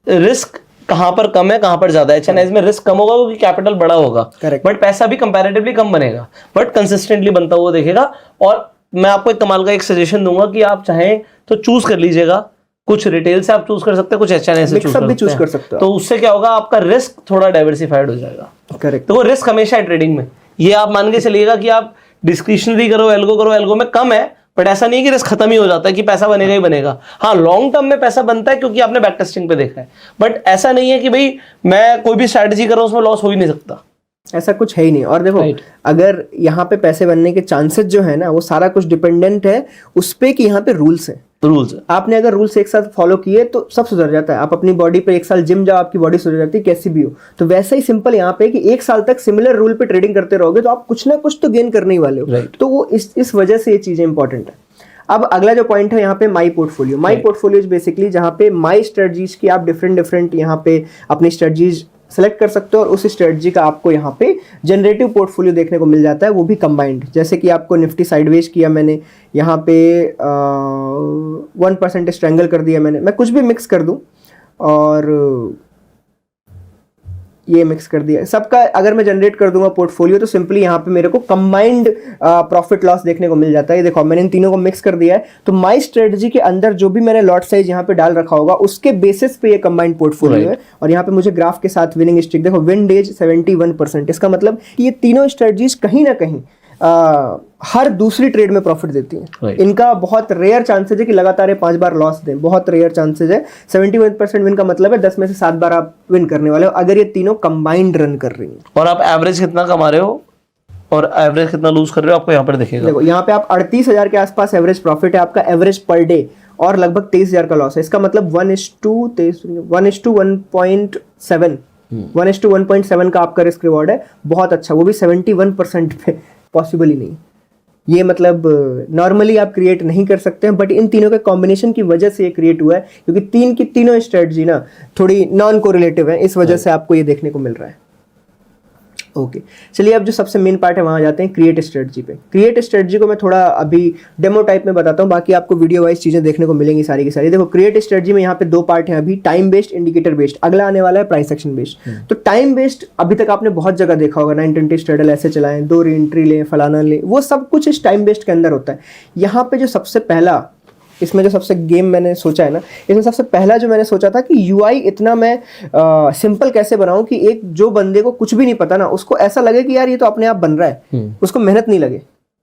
रिस्क कहां पर कम है, कहां पर ज्यादा है। एचएनआई में रिस्क कम होगा क्योंकि कैपिटल बड़ा होगा, बट पैसा भी कंपैरेटिवली कम बनेगा, बट कंसिस्टेंटली बनता हुआ देखेगा। और मैं आपको एक कमाल का एक सजेशन दूंगा कि आप चाहें तो चूज कर लीजिएगा, कुछ रिटेल से आप चूज कर सकते हैं, कुछ एचएनआई से चूज कर सकते हैं। तो उससे क्या होगा, आपका रिस्क थोड़ा डाइवर्सिफाइड हो जाएगा। करेक्ट। तो वो रिस्क हमेशा है ट्रेडिंग में। ये आप मान के चलिएगा कि आप डिस्क्रिशनरी करो, एल्गो में कम है, बट ऐसा नहीं है कि रिस्क खत्म ही हो जाता है कि पैसा बनेगा ही बनेगा। हाँ, लॉन्ग टर्म में पैसा बनता है क्योंकि आपने बैक टेस्टिंग पे देखा है, बट ऐसा नहीं है कि भाई मैं कोई भी स्ट्रैटेजी कर रहा हूं उसमें लॉस हो ही नहीं सकता। ऐसा कुछ है ही नहीं। और देखो अगर यहाँ पे पैसे बनने के चांसेस जो है ना, वो सारा कुछ डिपेंडेंट है उस पे कि यहाँ पे रूल्स है। आपने अगर रूल्स एक साथ फॉलो किए तो सब सुधर जाता है। आप अपनी बॉडी पे 1 साल जिम जाओ, आपकी बॉडी सुधर जाती है, कैसी भी हो। तो वैसा ही सिंपल यहाँ पे कि 1 साल तक सिमिलर रूल पे ट्रेडिंग करते रहोगे तो आप कुछ ना कुछ तो गेन करने ही वाले हो। तो वो इस वजह से ये चीजें इंपॉर्टेंट है। अब अगला जो पॉइंट है यहाँ पे my portfolio. My portfolio is basically जहाँ पे माई स्ट्रेटजीज की आप डिफरेंट यहाँ पे अपनी स्ट्रेटजीज सेलेक्ट कर सकते हो और उस स्ट्रेटजी का आपको यहाँ पे जनरेटिव पोर्टफोलियो देखने को मिल जाता है, वो भी कंबाइंड। जैसे कि आपको निफ्टी साइडवेज किया मैंने, यहाँ पे 1% स्ट्रैंगल कर दिया मैंने, मैं कुछ भी मिक्स कर दूं और ये मिक्स कर दिया सबका अगर मैं जनरेट कर दूंगा पोर्टफोलियो, तो सिंपली यहाँ पे मेरे को कंबाइंड प्रॉफिट लॉस देखने को मिल जाता है। ये देखो मैंने इन तीनों को मिक्स कर दिया है, तो माई स्ट्रेटजी के अंदर जो भी मैंने लॉट साइज यहाँ पे डाल रखा होगा उसके बेसिस पे ये कंबाइंड पोर्टफोलियो है। और यहाँ पे मुझे ग्राफ के साथ विनिंग स्ट्रिक देखो, विन डेज 71%। इसका मतलब कि ये तीनों स्ट्रेटजीज कहीं ना कहीं हर दूसरी ट्रेड में प्रॉफिट देती हैं। इनका बहुत रेयर चांसेज है कि लगातार ये 5 बार लॉस दें, बहुत रेयर चांसेज है। 71% विन का मतलब है 10 में से 7 बार आप विन करने वाले हो अगर ये तीनों कंबाइंड रन कर रही हैं। और आप एवरेज कितना कमा रहे हो और एवरेज कितना लूज कर रहे हो आपको यहाँ पर दिखेगा। देखो यहाँ पे आप 38,000 के आसपास एवरेज प्रॉफिट है आपका एवरेज पर डे, और लगभग 23,000 का लॉस है। इसका मतलब 1:1.7 का आपका रिस्क रिवॉर्ड है, बहुत अच्छा, वो भी 71% पे। पॉसिबल ही नहीं, ये मतलब नॉर्मली आप क्रिएट नहीं कर सकते हैं, बट इन तीनों के कॉम्बिनेशन की वजह से ये क्रिएट हुआ है, क्योंकि तीनों स्ट्रेटजी ना थोड़ी नॉन कोरिलेटिव है, इस वजह से आपको ये देखने को मिल रहा है। ओके चलिए, अब जो सबसे मेन पार्ट है वहाँ जाते हैं क्रिएट स्ट्रेटजी पे। क्रिएट स्ट्रेटजी को मैं थोड़ा अभी डेमो टाइप में बताता हूँ, बाकी आपको वीडियो वाइज चीज़ें देखने को मिलेंगी सारी की सारी। देखो क्रिएट स्ट्रेटजी में यहाँ पे 2 पार्ट हैं अभी, टाइम बेस्ड, इंडिकेटर बेस्ड। अगला आने वाला है प्राइस एक्शन बेस्ड। तो टाइम बेस्ड अभी तक आपने बहुत जगह देखा होगा, 920 स्ट्रेडल ऐसे चलाएं, 2 रीएंट्री लें, फलाना लें, वो सब कुछ इस टाइम बेस्ड के अंदर होता है। यहाँ पे जो सबसे पहला इसमें जो सबसे गेम मैंने सोचा है ना, इसमें सबसे पहला जो मैंने सोचा था कि यूआई इतना मैं सिंपल कैसे बनाऊं कि एक जो बंदे को कुछ भी नहीं पता ना, उसको ऐसा लगे कि यार ये तो अपने आप बन रहा है, उसको मेहनत नहीं लगे।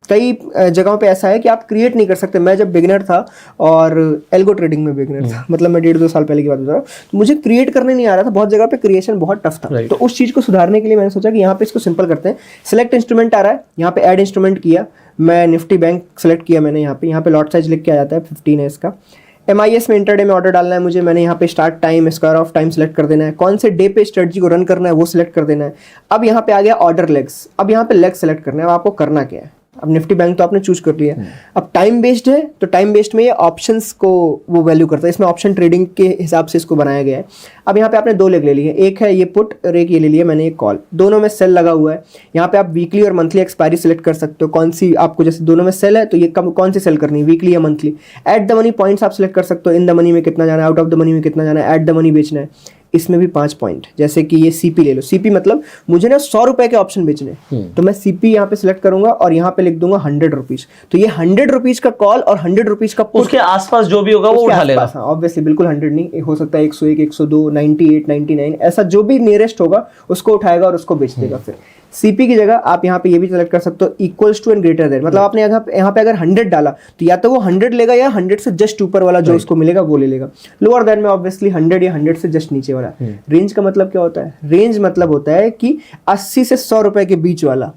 कई जगहों पे ऐसा है कि आप क्रिएट नहीं कर सकते। मैं जब बिगिनर था और एल्गो ट्रेडिंग में बिगिनर था, मतलब मैं 1.5-2 साल पहले की बात बता रहा हूँ, तो मुझे क्रिएट करने नहीं आ रहा था, बहुत जगह पे क्रिएशन बहुत टफ था। तो उस चीज़ को सुधारने के लिए मैंने सोचा कि यहाँ पे इसको सिंपल करते हैं। सिलेक्ट इंस्ट्रूमेंट आ रहा है, यहाँ पे ऐड इंस्ट्रूमेंट किया, मैं निफ्टी बैंक सेलेक्ट किया मैंने, यहाँ पे लॉट साइज लिख के आ जाता है 15 है इसका। MIS में इंटरडे में ऑर्डर डालना है मुझे, मैंने यहाँ पे start time, square of time select कर देना है, कौन से डे पे स्ट्रेटजी को रन करना है वो सिलेक्ट कर देना है। अब यहाँ पे आ गया ऑर्डर लेग्स, अब यहाँ पे लेग सेलेक्ट करना है। अब आपको करना क्या है, अब निफ्टी बैंक तो आपने चूज कर लिया, अब टाइम बेस्ड है तो टाइम बेस्ड में ये ऑप्शंस को वो वैल्यू करता है, इसमें ऑप्शन ट्रेडिंग के हिसाब से इसको बनाया गया है। अब यहाँ पे आपने 2 लेग ले लिए, एक है ये पुट और एक ये ले लिया मैंने, एक कॉल, दोनों में सेल लगा हुआ है। यहाँ पे आप वीकली और मंथली एक्सपायरी सिलेक्ट कर सकते हो, कौन सी आपको, जैसे दोनों में सेल है तो ये कौन सी सेल करनी है, वीकली या monthly. Eight the money points आप सिलेक्ट कर सकते हो, इन द मनी में कितना जाना है, आउट ऑफ द मनी में कितना जाना है, एट द मनी बेचना है, इसमें भी 5 पॉइंट। जैसे कि ये सीपी ले लो, सीपी मतलब मुझे ना 100 रुपए के ऑप्शन बेचने, तो मैं सीपी यहाँ पे सिलेक्ट करूंगा और यहाँ पे लिख दूंगा 100 रुपीज। तो ये 100 रुपीज का कॉल और 100 रुपीज का पुट, उसके आसपास जो भी होगा वो उठा लेगा। ऑब्वियसली बिल्कुल 100 नहीं हो सकता है, 101, 102, 98, 99, ऐसा जो भी नियरेस्ट होगा उसको उठाएगा और उसको बेच देगा। फिर सीपी की जगह आप यहाँ पे ये भी सेलेक्ट कर सकते हो, equals to and greater than, मतलब आपने यहाँ पे अगर 100 डाला तो या तो वो 100 लेगा या 100 से जस्ट ऊपर वाला जो उसको मिलेगा वो ले लेगा। लोअर देन में ऑब्वियसली 100 या 100 से जस्ट नीचे वाला। रेंज का मतलब क्या होता है, रेंज मतलब होता है कि 80 से 100 रुपए के बीच वाला।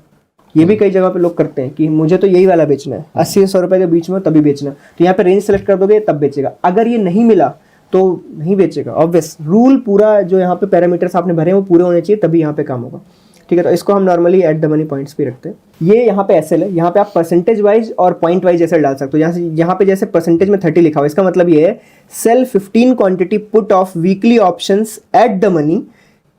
ये भी कई जगह पे लोग करते हैं कि मुझे तो यही वाला बेचना है, 80 से 100 रुपए के बीच में तभी बेचना, तो यहाँ पे रेंज सेलेक्ट कर दोगे तब बेचेगा। अगर ये नहीं मिला तो नहीं बेचेगा। ऑब्वियस रूल पूरा जो यहाँ पे पैरामीटर्स आपने भरे हैं वो पूरे होने चाहिए तभी यहाँ पे काम होगा। ठीक है, तो इसको हम normally eight the money points भी रखते हैं। ये यहाँ पे एसएल है, यहाँ पे आप परसेंटेज वाइज और पॉइंट वाइज एसएल डाल सकते हो। यहाँ पे जैसे परसेंटेज में 30 लिखा हुआ, इसका मतलब ये है sell 15 quantity put of weekly options at the money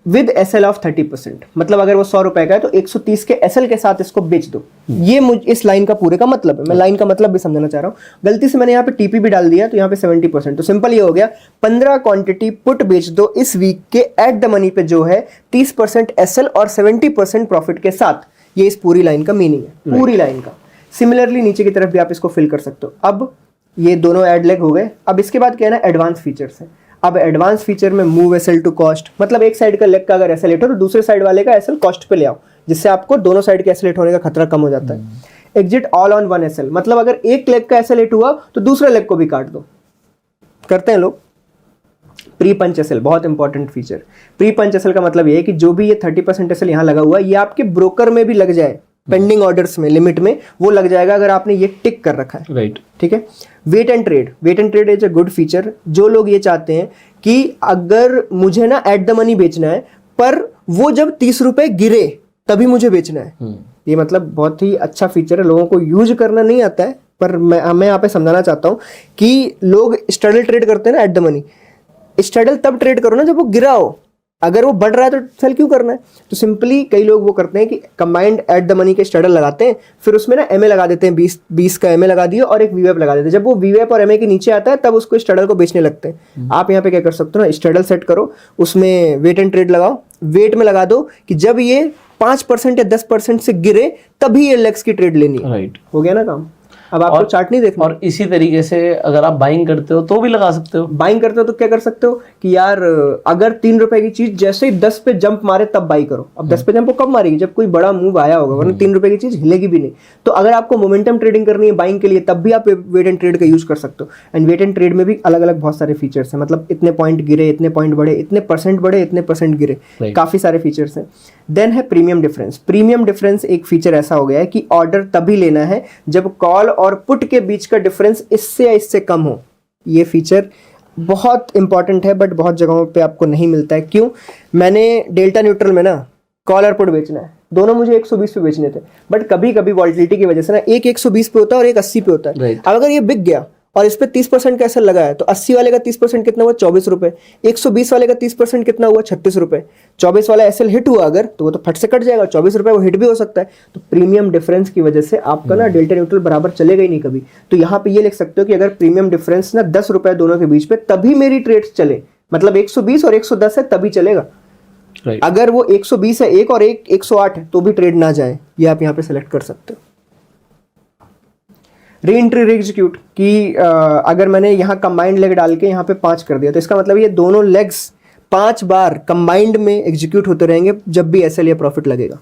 with SL of 30%। मतलब अगर वो 100 रुपए का है तो 130 के एसएल के साथ इसको बेच दो। ये इस लाइन का पूरे का मतलब है, मैं लाइन का मतलब भी समझाना चाह रहा हूँ। गलती से मैंने यहाँ पे टीपी भी डाल दिया तो यहाँ पे 70%। तो सिंपल ये हो गया, 15 क्वांटिटी पुट बेच दो इस वीक के एट द मनी पे जो है 30% एसएल और 70% प्रॉफिट के साथ। ये इस पूरी लाइन का मीनिंग है, पूरी लाइन का। सिमिलरली नीचे की तरफ भी आप इसको फिल कर सकते हो। अब ये दोनों एड लेग हो गए। अब इसके बाद क्या है ना, एडवांस फीचर्स है। अब एडवांस फीचर में मूव एसएल टू कॉस्ट, मतलब एक साइड का लेग का अगर एसएल हो तो दूसरे साइड वाले का एसएल कॉस्ट पे ले आओ, जिससे आपको दोनों साइड के एसएल होने का खतरा कम हो जाता है। Exit all on one SL, मतलब अगर एक लेग का एसएल हुआ तो दूसरे लेग को भी काट दो, करते हैं लोग। प्री पंच एसएल बहुत इंपॉर्टेंट फीचर। प्री पंच एसएल का मतलब ये है कि जो भी ये 30% एसएल यहाँ लगा हुआ है ये आपके ब्रोकर में भी लग जाए, पेंडिंग ऑर्डर्स में, लिमिट में वो लग जाएगा अगर आपने ये टिक कर रखा है। राइट, ठीक है। Wait and trade, wait and trade is a good feature. जो लोग ये चाहते हैं कि अगर मुझे ना एट द मनी बेचना है पर वो जब 30 रुपए गिरे तभी मुझे बेचना है, ये मतलब बहुत ही अच्छा फीचर है। लोगों को यूज करना नहीं आता है पर मैं यहाँ पे समझाना चाहता हूँ कि लोग स्ट्रगल ट्रेड करते हैं ना एट द मनी, स्ट्रगल तब ट्रेड करो ना जब वो गिरा हो, अगर वो बढ़ रहा है तो सेल क्यों करना है। तो सिंपली कई लोग वो करते हैं कि कंबाइंड एट द मनी के स्ट्रगल लगाते हैं, फिर उसमें ना एमए लगा देते हैं, 20 का एमए लगा दिया और एक वीवेप लगा देते हैं। जब वो वीवेप और एमए के नीचे आता है तब उसको स्ट्रगल को बेचने लगते हैं। आप यहाँ पे क्या कर सकते हो ना, स्ट्रगल सेट करो, उसमें वेट एंड ट्रेड लगाओ, वेट में लगा दो कि जब ये 5% या 10% से गिरे तभी ये लेग्स की ट्रेड लेनी है। राइट, हो गया ना काम। अब आपको चार्ट नहीं देखना। और इसी तरीके से अगर आप बाइंग करते हो तो भी लगा सकते हो। बाइंग करते हो तो क्या कर सकते हो कि यार अगर 3 रुपए की चीज जैसे ही 10 पे जंप मारे तब बाई करो। अब 10 पे जंप कब मारेगी, जब कोई बड़ा मूव आया होगा, वरना 3 रुपए की चीज हिलेगी भी नहीं। तो अगर आपको मोमेंटम ट्रेडिंग करनी है बाइंग के लिए तब भी आप वेट एंड ट्रेड का यूज कर सकते हो। एंड वेट एंड ट्रेड में भी अलग अलग बहुत सारे फीचर्स हैं, मतलब इतने पॉइंट गिरे, इतने पॉइंट बढ़े, इतने परसेंट बढ़े, इतने परसेंट गिरे, काफी सारे फीचर्स हैं। देन है प्रीमियम डिफरेंस। प्रीमियम डिफरेंस एक फीचर ऐसा हो गया है कि ऑर्डर तभी लेना है जब कॉल और पुट के बीच का डिफरेंस इससे या इससे कम हो। ये फीचर बहुत इंपॉर्टेंट है बट बहुत जगहों पे आपको नहीं मिलता है। क्यों? मैंने डेल्टा न्यूट्रल में ना कॉल और पुट बेचना है, दोनों मुझे 120 पे बेचने थे, बट कभी कभी वॉल्टिलिटी की वजह से ना एक 120 पे होता है और एक 80 पे होता है। अब अगर ये बिक गया और इस पे 30% का एसएल लगा है, तो 80 वाले का 30% कितना हुआ 24 रुपए, 120 वाले का 30% कितना हुआ 36 रुपए। 24 वाला एसएल हिट हुआ अगर, तो वो तो फट से कट जाएगा, 24 रुपए वो हिट भी हो सकता है। तो प्रीमियम डिफरेंस की वजह से आपका ना डेल्टा न्यूट्रल बराबर चलेगा ही नहीं कभी। तो यहाँ पे ये लिख सकते हो कि अगर प्रीमियम डिफरेंस ना 10 रुपए दोनों के बीच पे, तभी मेरी ट्रेड्स चले, मतलब 120 और 110 है तभी चलेगा। अगर वो 120 है एक और एक 108 है तो भी ट्रेड ना जाए, ये आप यहाँ पे सेलेक्ट कर सकते हो। री एंट्री री एग्जीक्यूट की अगर मैंने यहाँ कंबाइंड लेग डाल के यहाँ पे 5 कर दिया, तो इसका मतलब ये दोनों लेग्स 5 बार कंबाइंड में एग्जीक्यूट होते रहेंगे जब भी एसएल या प्रॉफिट लगेगा।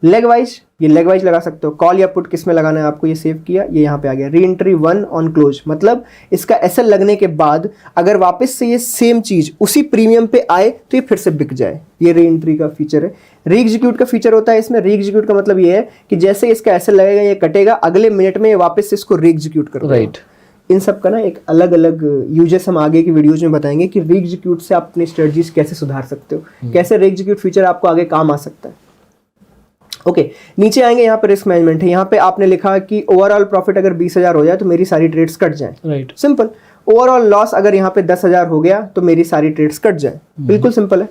लेग वाइज, ये लेग वाइज लगा सकते हो। कॉल या पुट किस में लगाना है आपको, ये सेव किया, ये यहाँ पे आ गया। री एंट्री 1 ऑन क्लोज, मतलब इसका एसएल लगने के बाद अगर वापस से ये सेम चीज उसी प्रीमियम पे आए तो ये फिर से बिक जाए, ये री एंट्री का फीचर है। री एग्जीक्यूट का फीचर होता है इसमें। री एग्जीक्यूट का मतलब ये है कि जैसे इसका एसएल लगेगा ये कटेगा, अगले मिनट में ये वापस से इसको री एग्जीक्यूट कर देगा। राइट। इन सब का ना एक अलग अलग यूजेस हम आगे की वीडियोज में बताएंगे कि री एग्जीक्यूट से आप अपनी स्ट्रेटजीज कैसे सुधार सकते हो, कैसे री एग्जीक्यूट फीचर आपको आगे काम आ सकता है। ओके, नीचे आएंगे, यहाँ पे रिस्क मैनेजमेंट है। यहाँ पे आपने लिखा कि ओवरऑल प्रॉफिट अगर 20,000 हो जाए तो मेरी सारी ट्रेड्स कट जाए। राइट। सिंपल। ओवरऑल लॉस अगर यहाँ पे 10,000 हो गया तो मेरी सारी ट्रेड्स कट जाए, बिल्कुल सिंपल है।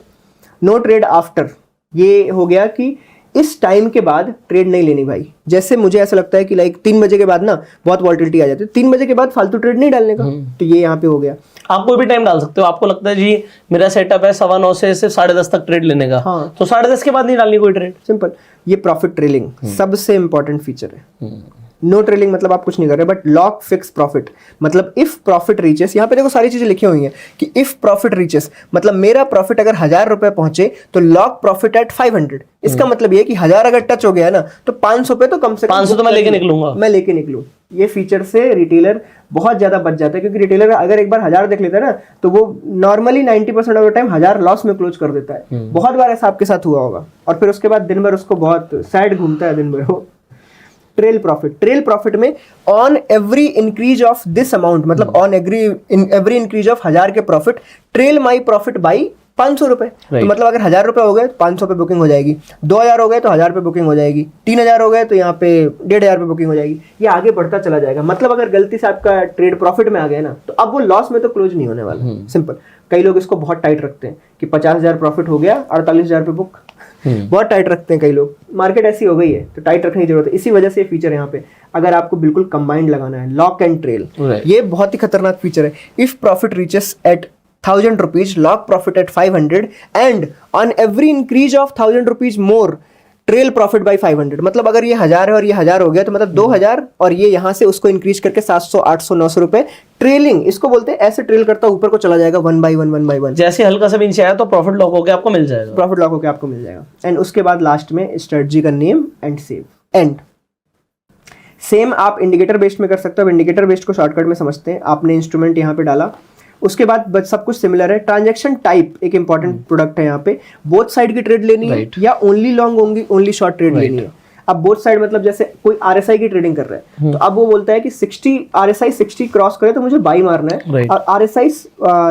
नो ट्रेड आफ्टर, ये हो गया कि इस टाइम के बाद ट्रेड नहीं लेनी भाई। जैसे मुझे ऐसा लगता है कि लाइक 3 बजे के बाद ना बहुत वॉल्टिलिटी आ जाती है, 3 बजे के बाद फालतू ट्रेड नहीं डालने का, तो ये यहाँ पे हो गया। आप कोई भी टाइम डाल सकते हो, आपको लगता है जी मेरा सेटअप है 9:15 से सिर्फ 10:30 तक ट्रेड लेने का, हाँ। तो 10:30 के बाद नहीं डालनी कोई ट्रेड। सिंपल। ये प्रॉफिट ट्रेलिंग सबसे इंपॉर्टेंट फीचर है। नो ट्रेलिंग मतलब आप कुछ नहीं कर रहे, बट लॉक फिक्स प्रॉफिट, मतलब इफ प्रॉफिट रीचेस, यहाँ पे देखो सारी चीजें लिखी हुई हैं कि इफ प्रॉफिट रीचेस, मतलब मेरा प्रॉफिट अगर 1,000 रुपए पहुंचे तो लॉक प्रॉफिट एट 500। इसका मतलब ये कि 1,000 अगर टच हो गया ना तो 500 पे तो कम से कम 500 तो मैं लेके निकलूंगा, मैं लेके निकलूँ। ये फीचर से रिटेलर बहुत ज्यादा बच जाता है, क्योंकि रिटेलर अगर एक बार 1,000 देख लेता है ना तो वो normally 90% of the time 1,000 loss में क्लोज कर देता है। बहुत बार ऐसा आपके साथ हुआ होगा, और फिर उसके बाद दिन भर उसको बहुत सैड घूमता है दिन भर वो। ट्रेल प्रॉफिट, ट्रेल प्रॉफिट में on every increase of this amount, मतलब ऑन एवरी इंक्रीज ऑफ 1,000 के profit, trail my profit by 500 रुपए। तो मतलब अगर 1,000 रुपए हो गए तो 500 पे बुकिंग हो जाएगी, 2,000 हो गए तो 1,000 पे बुकिंग हो जाएगी, 3,000 हो गए तो यहाँ पे 1,500 पे बुकिंग हो जाएगी। ये आगे बढ़ता चला जाएगा। मतलब अगर गलती से आपका ट्रेड प्रॉफिट में आ गया ना तो अब वो लॉस में तो क्लोज नहीं होने वाला। सिंपल। कई लोग इसको बहुत टाइट रखते हैं कि 50,000 प्रॉफिट हो गया, 48,000 पे बुक, बहुत टाइट रखते हैं कई लोग। मार्केट ऐसी हो गई है तो टाइट रखने की जरूरत है। इसी वजह से ये फीचर यहाँ पे अगर आपको बिल्कुल कंबाइंड लगाना है, लॉक एंड ट्रेल, ये बहुत ही खतरनाक फीचर है। If profit reaches at 1,000 rupees, lock profit at 500 and on every increase of 1,000 rupees more trail profit by 500। मतलब अगर ये 1,000 है और ये 1,000 हो गया तो मतलब 2,000, और ये यहाँ से उसको इंक्रीज करके 700, 800, 900 रुपए ट्रेलिंग, इसको बोलते हैं। ऐसे ट्रेल करता ऊपर को चला जाएगा 1 by 1 जैसे हल्का सा भी नीचे आया तो प्रॉफिट लॉक होकर आपको मिल जाएगा, प्रॉफिट लॉक होकर आपको मिल जाएगा। एंड उसके बाद लास्ट में स्ट्रेटजी का name and save and. Same आप इंडिकेटर बेस्ड में कर सकते हो। इंडिकेटर बेस्ड को शॉर्टकट में समझते हैं। आपने इंस्ट्रूमेंट यहाँ पे डाला, उसके बाद सब कुछ सिमिलर है। ट्रांजैक्शन टाइप एक इंपॉर्टेंट प्रोडक्ट है यहाँ पे, बोथ साइड की ट्रेड लेनी है या only long only short trade लेनी है। अब बोथ साइड मतलब जैसे कोई आरएसआई की ट्रेडिंग कर रहा है तो अब वो बोलता है कि 60 आरएसआई 60 क्रॉस करे तो मुझे बाई मारना है, और आरएसआई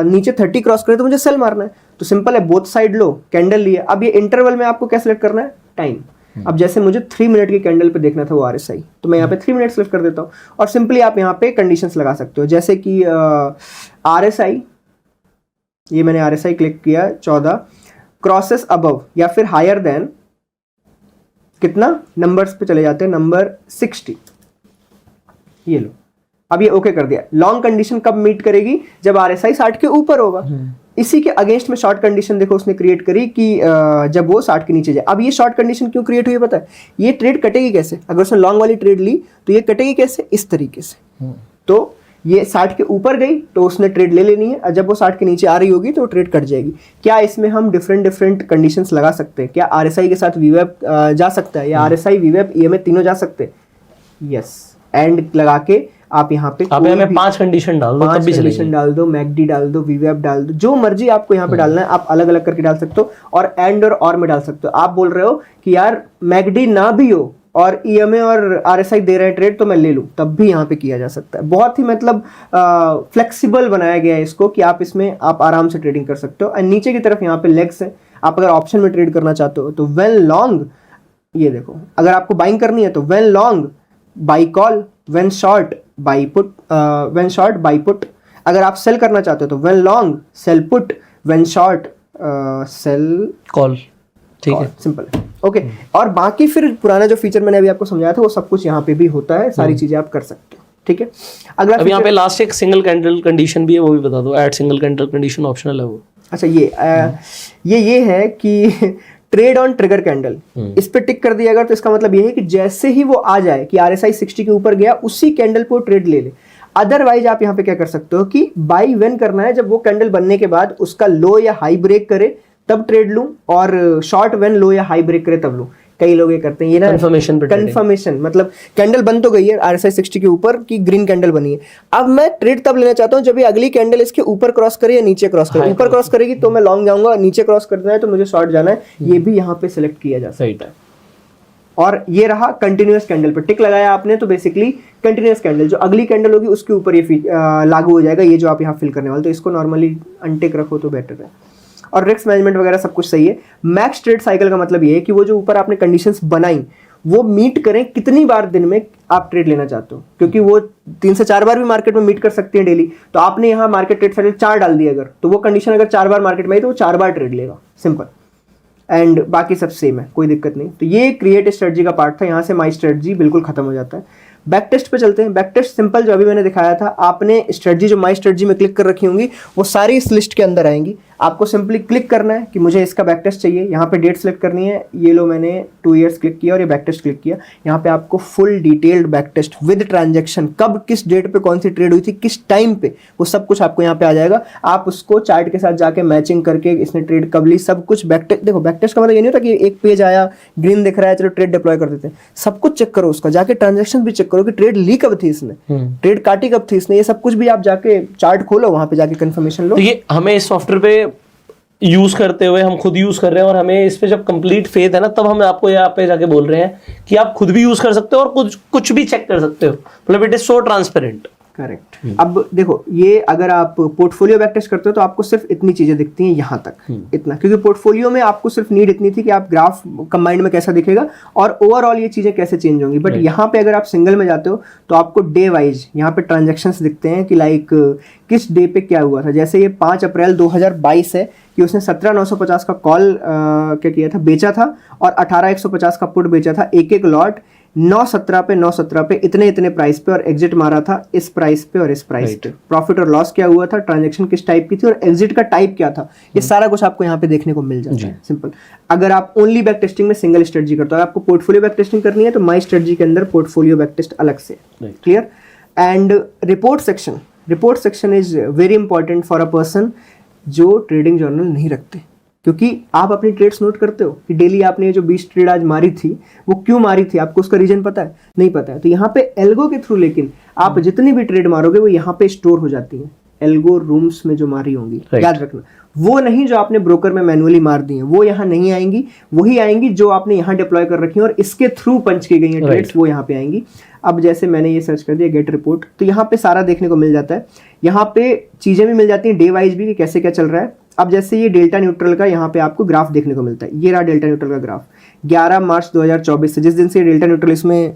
नीचे 30 क्रॉस करे तो मुझे सेल मारना है। तो सिंपल है, बोथ साइड लो, कैंडल लिए। अब ये इंटरवल में आपको क्या सिलेक्ट करना है, टाइम। अब जैसे मुझे 3 मिनट की कैंडल पे देखना था वो आरएसआई, तो मैं यहाँ पे 3 मिनट सिलेक्ट कर देता हूँ। और सिंपली आप यहाँ पे कंडीशंस लगा सकते हो, जैसे कि आरएसआई, ये मैंने आरएसआई क्लिक किया 14 क्रॉसेस अबव या फिर हायर देन कितना, नंबर्स पे चले जाते हैं, नंबर 60, ये लो। अब ये ओके कर दिया। लॉन्ग कंडीशन कब मीट करेगी, जब आरएसआई 60 के ऊपर होगा। इसी के अगेंस्ट में शॉर्ट कंडीशन देखो उसने क्रिएट करी कि जब वो 60 के नीचे जाए। अब ये शॉर्ट कंडीशन क्यों क्रिएट हुई पता है, ये ट्रेड कटेगी कैसे, अगर उसने लॉन्ग वाली ट्रेड ली तो ये कटेगी कैसे, इस तरीके से। तो ये 60 के ऊपर गई तो उसने ट्रेड ले लेनी है, और जब वो 60 के नीचे आ रही होगी तो ट्रेड कट जाएगी। क्या इसमें हम डिफरेंट कंडीशंस लगा सकते हैं? क्या आरएसआई के साथ वीवेब जा सकता है, या आरएसआई वीवेब ईएमए तीनों जा सकते हैं? यस। एंड लगा के आप यहाँ पे 5 कंडीशन डाल दो, 5 कंडीशन डाल दो, मैकडी डाल दो, वीवेब डाल दो, जो मर्जी आपको यहाँ पे डालना है आप अलग अलग करके डाल सकते हो। और एंड और में डाल सकते हो। आप बोल रहे हो कि यार मैकडी ना भी हो और ईएमए और आरएसआई दे रहे हैं ट्रेड तो मैं ले लूं, तब भी यहाँ पे किया जा सकता है। बहुत ही मतलब फ्लेक्सिबल बनाया गया है इसको कि आप इसमें आप आराम से ट्रेडिंग कर सकते हो। और नीचे की तरफ यहाँ पे लेग्स है, आप अगर ऑप्शन में ट्रेड करना चाहते हो तो व्हेन लॉन्ग, ये देखो, अगर आपको बाइंग करनी है तो when long buy call, when short buy put, when short buy put. अगर आप सेल करना चाहते हो तो when long sell put, when short sell call. ठीक है, सिंपल है। ओके, और बाकी फिर पुराना जो फीचर मैंने अभी आपको समझाया था वो सब कुछ यहाँ पे भी होता है, सारी चीजें आप कर सकते हो। ठीक है, अगला अब यहाँ पे लास्ट एक सिंगल कैंडल कंडीशन भी है, वो भी बता दो। Add single candle condition optional है वो। अच्छा, ये है कि ट्रेड ऑन ट्रिगर कैंडल, इस पे टिक कर दिया अगर तो इसका मतलब ये है कि जैसे ही वो आ जाए कि RSI 60 के ऊपर गया उसी कैंडल पे ट्रेड ले ले। अदरवाइज आप यहाँ पे क्या कर सकते हो कि बाई व्हेन करना है, जब वो कैंडल बनने के बाद उसका लो या हाई ब्रेक करे तब ट्रेड लूं, और शॉर्ट व्हेन लो या हाई ब्रेक करे तब लूं। कई लोग ये करते हैं, ये ना कंफर्मेशन, मतलब कैंडल बन तो गई है RSI 60 के ऊपर की ग्रीन कैंडल बनी है, अब मैं ट्रेड तब लेना चाहता हूँ जब ये अगली कैंडल इसके ऊपर क्रॉस करे या नीचे क्रॉस करे। ऊपर क्रॉस करेगी तो मैं लॉन्ग जाऊंगा, नीचे क्रॉस करना है तो मुझे शॉर्ट जाना है। ये भी यहाँ पे सिलेक्ट किया जा सकता है। और ये रहा कंटिन्यूअस कैंडल पे टिक लगाया आपने तो बेसिकली कंटिन्यूअस कैंडल जो अगली कैंडल होगी उसके ऊपर ये लागू हो जाएगा, ये जो आप यहाँ फिल करने वाले। तो इसको नॉर्मली अनटिक रखो तो बेटर है। और रिस्क मैनेजमेंट वगैरह सब कुछ सही है। मैक्स ट्रेड साइकिल का मतलब ये है कि वो जो ऊपर आपने कंडीशंस बनाई वो मीट करें कितनी बार दिन में आप ट्रेड लेना चाहते हो, क्योंकि वो 3 से 4 बार भी मार्केट में मीट कर सकते हैं डेली। तो आपने यहाँ मार्केट ट्रेड साइकिल 4 डाल दी अगर, तो वो कंडीशन अगर 4 बार मार्केट में आई तो वो 4 बार ट्रेड लेगा, सिंपल। एंड बाकी सब सेम है, कोई दिक्कत नहीं। तो ये क्रिएट स्ट्रेटजी का पार्ट था, यहाँ से माई स्ट्रेटजी बिल्कुल खत्म हो जाता है। बैक टेस्ट पे चलते हैं। बैक टेस्ट सिंपल जो अभी मैंने दिखाया था, आपने स्ट्रेटजी जो माई स्ट्रेटजी में क्लिक कर रखी होंगी वो सारी इस लिस्ट के अंदर आएंगी। आपको सिंपली क्लिक करना है कि मुझे इसका बैक टेस्ट चाहिए, यहाँ पे डेट सेलेक्ट करनी है। ये लो मैंने 2 ईयर्स क्लिक किया और ये बैक टेस्ट क्लिक किया। यहाँ पे आपको full detailed back test with transaction, कब किस डेट पे कौन सी ट्रेड हुई थी, किस टाइम पे, वो सब कुछ आपको यहाँ पे आ जाएगा। आप उसको चार्ट के साथ जाके मैचिंग करके इसने ट्रेड कब ली, सब कुछ बैक टेस्ट। देखो बैक टेस्ट का मतलब ये नहीं होता कि एक पेज आया ग्रीन दिख रहा है चलो ट्रेड डिप्लॉय कर देते हैं, सब कुछ चेक करो उसका, जाके ट्रांजेक्शन भी चेक करो कि ट्रेड ली कब थी इसने, ट्रेड काटी कब थी इसने, ये सब कुछ भी आप जाके चार्ट खोलो, वहां पे जाके कंफर्मेशन लो। तो ये हमें इस सॉफ्टवेयर पे यूज करते हुए हम खुद यूज कर रहे हैं और हमें इस पे जब कंप्लीट फेथ है ना, तब हम आपको यहाँ पे जाके बोल रहे हैं कि आप खुद भी यूज कर सकते हो और कुछ भी चेक कर सकते हो। मतलब it is so transparent. Correct. अब देखो ये अगर आप पोर्टफोलियो बैक टेस्ट करते हो तो आपको सिर्फ इतनी चीजें दिखती हैं यहाँ तक, इतना, क्योंकि पोर्टफोलियो में आपको सिर्फ नीड इतनी थी कि आप ग्राफ कंबाइंड में कैसा दिखेगा और ओवरऑल ये चीजें कैसे चेंज होंगी। बट यहाँ पे अगर आप सिंगल में जाते हो तो आपको डे वाइज यहाँ पे ट्रांजेक्शन्स दिखते हैं कि लाइक किस डे पे क्या हुआ था। जैसे ये 5 अप्रैल 2022 है कि उसने 17,950 का कॉल क्या किया था, बेचा था, और 18,150 का पुट बेचा था, एक लॉट 9/17 पे 9/17 पे इतने प्राइस पे, और एग्जिट मारा था इस प्राइस पे और इस प्राइस पे। प्रॉफिट और लॉस क्या हुआ था, ट्रांजैक्शन किस टाइप की थी और एग्जिट का टाइप क्या था, ये सारा कुछ आपको यहाँ पे देखने को मिल जाता है, सिंपल। अगर आप ओनली बैक टेस्टिंग में सिंगल स्ट्रेटजी करते हो, अगर आपको पोर्टफोलियो बैक टेस्टिंग करनी है तो माई स्ट्रेटजी के अंदर पोर्टफोलियो बैक टेस्ट अलग से, clear. And report section is very important for a person जो ट्रेडिंग जर्नल नहीं रखते, क्योंकि आप अपनी ट्रेड्स नोट करते हो कि डेली आपने जो 20 ट्रेड आज मारी थी वो क्यों मारी थी, आपको उसका रीजन पता है, नहीं पता है। तो यहाँ पे एल्गो के थ्रू लेकिन आप जितनी भी ट्रेड मारोगे वो यहाँ पे स्टोर हो जाती हैं एल्गो रूम्स में जो मारी होंगी, याद रखना। वो नहीं जो आपने ब्रोकर में मैनुअली मार दी है, वो यहाँ नहीं आएंगी, वही आएंगी जो आपने यहाँ डिप्लॉय कर रखी है और इसके थ्रू पंच की गई हैं ट्रेड्स, वो यहाँ पे आएंगी। अब जैसे मैंने ये सर्च कर दिया गेट रिपोर्ट, तो यहाँ पे सारा देखने को मिल जाता है। यहाँ पे चीजें भी मिल जाती हैं डे वाइज भी कि कैसे क्या चल रहा है। अब जैसे ये डेल्टा न्यूट्रल का यहाँ पे आपको ग्राफ देखने को मिलता है, ये रहा डेल्टा न्यूट्रल का ग्राफ 11 मार्च 2024 से, जिस दिन से डेल्टा न्यूट्रल इसमें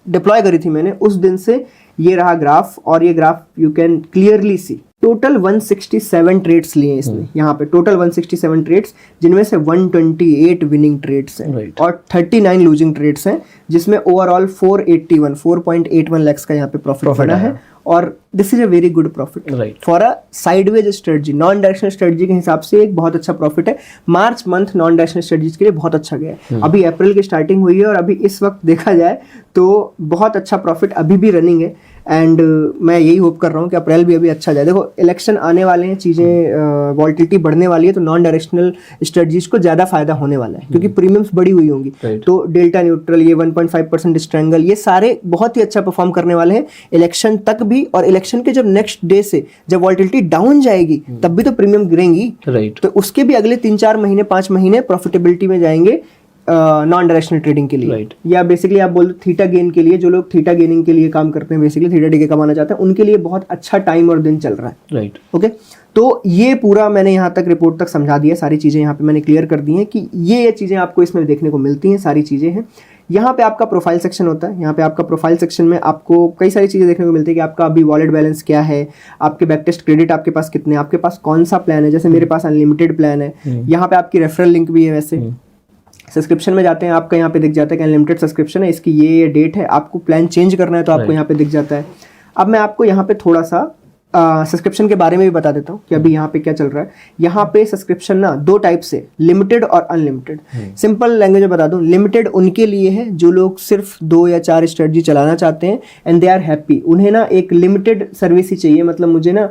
डिप्लॉय करी थी मैंने, उस दिन से ये रहा ग्राफ। और ये graph you can clearly see total 167 trades लिए इसने, यहाँ पे टोटल 167 ट्रेड्स, जिनमें से 128 विनिंग ट्रेड्स हैं और 39 लूजिंग ट्रेड्स हैं, जिसमें ओवरऑल 481 लाख का यहाँ पे प्रॉफिट बना है। और this is a very good profit for a sideways strategy, non directional strategy के हिसाब से एक बहुत अच्छा प्रॉफिट है। March month non directional strategies के लिए बहुत अच्छा गया है। अभी अप्रैल की स्टार्टिंग हुई है और अभी इस वक्त देखा जाए तो बहुत अच्छा प्रॉफिट अभी भी रनिंग है। एंड मैं यही होप कर रहा हूँ कि अप्रैल भी अभी अच्छा जाए। देखो इलेक्शन आने वाले हैं, चीज़ें वॉल्टिलिटी बढ़ने वाली है, तो नॉन डायरेक्शनल स्ट्रेटजीज को ज़्यादा फायदा होने वाला है क्योंकि प्रीमियम्स बढ़ी हुई होंगी। तो डेल्टा न्यूट्रल, ये 1.5% स्ट्रैंगल, ये सारे बहुत ही अच्छा परफॉर्म करने वाले हैं इलेक्शन तक भी। और इलेक्शन के जब नेक्स्ट डे से जब वॉल्टिलिटी डाउन जाएगी तब भी तो प्रीमियम गिरेंगी, तो उसके भी अगले 3-4 महीने 5 महीने प्रॉफिटेबिलिटी में जाएंगे नॉन डायरेक्शनल ट्रेडिंग के लिए। या बेसिकली आप बोल थीटा गेन के लिए, जो लोग थीटा गेनिंग के लिए काम करते हैं, बेसिकली थीटा डीके कमाना चाहते हैं, उनके लिए बहुत अच्छा टाइम और दिन चल रहा है। ओके, तो ये पूरा मैंने यहाँ तक रिपोर्ट तक समझा दिया, सारी चीज़ें यहाँ पे मैंने क्लियर कर दी हैं कि ये चीज़ें आपको इसमें देखने को मिलती हैं, सारी चीज़ें हैं। यहाँ पे आपका प्रोफाइल सेक्शन होता है। यहाँ पे आपका प्रोफाइल सेक्शन में आपको कई सारी चीज़ें देखने को मिलती है कि आपका अभी वॉलेट बैलेंस क्या है, आपके बैक टेस्ट क्रेडिट आपके पास कितने, आपके पास कौन सा प्लान है। जैसे मेरे पास अनलिमिटेड प्लान है, यहाँ पे आपकी रेफरल लिंक भी है। वैसे सब्सक्रिप्शन में जाते हैं, आपका यहाँ पे दिख जाता है कि अनलिमिटेड सब्सक्रिप्शन है, इसकी ये डेट है, आपको प्लान चेंज करना है तो आपको यहाँ पे दिख जाता है। अब मैं आपको यहाँ पे थोड़ा सा सब्सक्रिप्शन के बारे में भी बता देता हूँ कि अभी यहाँ पे क्या चल रहा है। यहाँ पे सब्सक्रिप्शन ना दो टाइप से, लिमिटेड और अनलिमिटेड। सिंपल लैंग्वेज में बता दूँ, लिमिटेड उनके लिए है जो लोग सिर्फ 2 या 4 स्ट्रेटजी चलाना चाहते हैं एंड दे आर हैप्पी। उन्हें ना एक लिमिटेड सर्विस ही चाहिए, मतलब मुझे ना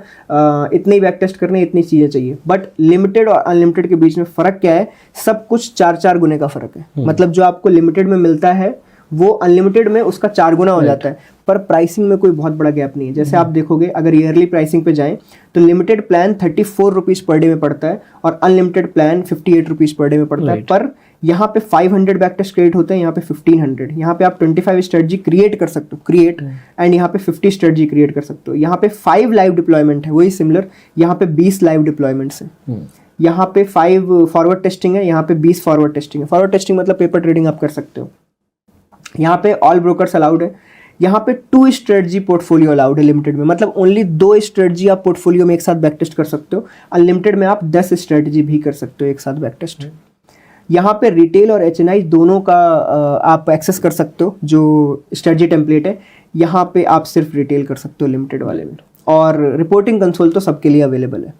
इतने ही बैक टेस्ट करने, इतनी चीज़ें चाहिए। बट लिमिटेड और अनलिमिटेड के बीच में फ़र्क क्या है? सब कुछ 4-4 गुने का फ़र्क है। मतलब जो आपको लिमिटेड में मिलता है वो अनलिमिटेड में उसका 4 गुना हो जाता है, पर प्राइसिंग में कोई बहुत बड़ा गैप नहीं है। जैसे आप देखोगे, अगर ईयरली प्राइसिंग पे जाएं तो limited plan 34 rupees per day में पड़ता है और unlimited plan 58 rupees per day में पड़ता है। पर यहाँ पे 500 बैक टेस्ट क्रेडिट होते हैं, यहाँ पे 1500। यहाँ पे आप 25 स्ट्रेटजी क्रिएट कर सकते हो, क्रिएट, एंड यहाँ पे 50 स्ट्रेटजी क्रिएट कर सकते हो। यहाँ पे 5 लाइव डिप्लॉयमेंट है, वही सिमिलर, यहाँ पे 20 लाइव डिप्लॉयमेंट्स हैं। यहाँ पे 5 फॉरवर्ड टेस्टिंग है, यहाँ पे 20 फॉरवर्ड टेस्टिंग है। फॉरवर्ड टेस्टिंग मतलब पेपर ट्रेडिंग आप कर सकते हो। यहाँ पे ऑल ब्रोकर्स अलाउड है। यहाँ पे 2 स्ट्रेटजी पोर्टफोलियो अलाउड है लिमिटेड में, मतलब ओनली 2 स्ट्रेटजी आप पोर्टफोलियो में एक साथ बैक टेस्ट कर सकते हो। अनलिमिटेड में आप 10 स्ट्रेटजी भी कर सकते हो एक साथ बैक टेस्ट। यहाँ पे रिटेल और एचएनआई दोनों का आप एक्सेस कर सकते हो, जो स्ट्रेटजी टेम्पलेट है। यहाँ पे आप सिर्फ रिटेल कर सकते हो लिमिटेड वाले में, और रिपोर्टिंग कंसोल तो सबके लिए अवेलेबल है।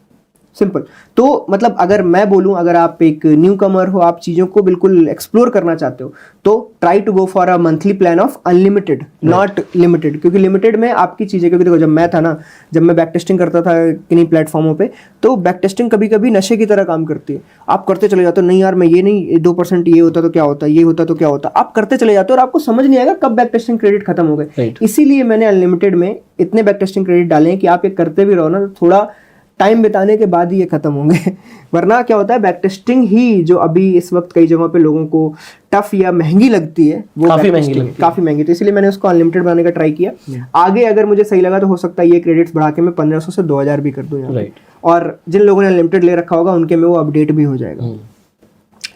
सिंपल। तो मतलब अगर मैं बोलूं, अगर आप एक न्यू कमर हो, आप चीज़ों को बिल्कुल एक्सप्लोर करना चाहते हो, तो try to go for a monthly plan of unlimited, not limited. क्योंकि लिमिटेड में आपकी चीज़ें, क्योंकि देखो जब मैं था ना, जब मैं बैक टेस्टिंग करता था किन्हीं प्लेटफॉर्मों पे, तो बैक टेस्टिंग कभी कभी नशे की तरह काम करती है। आप करते चले जाते हो, नहीं यार मैं ये नहीं, 2% ये होता तो क्या होता, ये होता तो क्या होता, आप करते चले जाते हो और आपको समझ नहीं आएगा कब बैक टेस्टिंग क्रेडिट खत्म हो गए। इसीलिए मैंने अनलिमिटेड में इतने बैक टेस्टिंग क्रेडिट डाले हैं कि आप ये करते भी रहो ना, तो थोड़ा टाइम बिताने के बाद ही ये खत्म होंगे। वरना क्या होता है, बैक टेस्टिंग ही जो अभी इस वक्त कई जगहों पे लोगों को टफ या महंगी लगती है, वो काफी महंगी, तो इसलिए मैंने उसको अनलिमिटेड बनाने का ट्राई किया। आगे अगर मुझे सही लगा तो हो सकता है ये क्रेडिट्स बढ़ा के मैं 1500 से 2000 भी कर दूं यहाँ। और जिन लोगों ने अनलिमिटेड ले रखा होगा उनके में वो अपडेट भी हो जाएगा।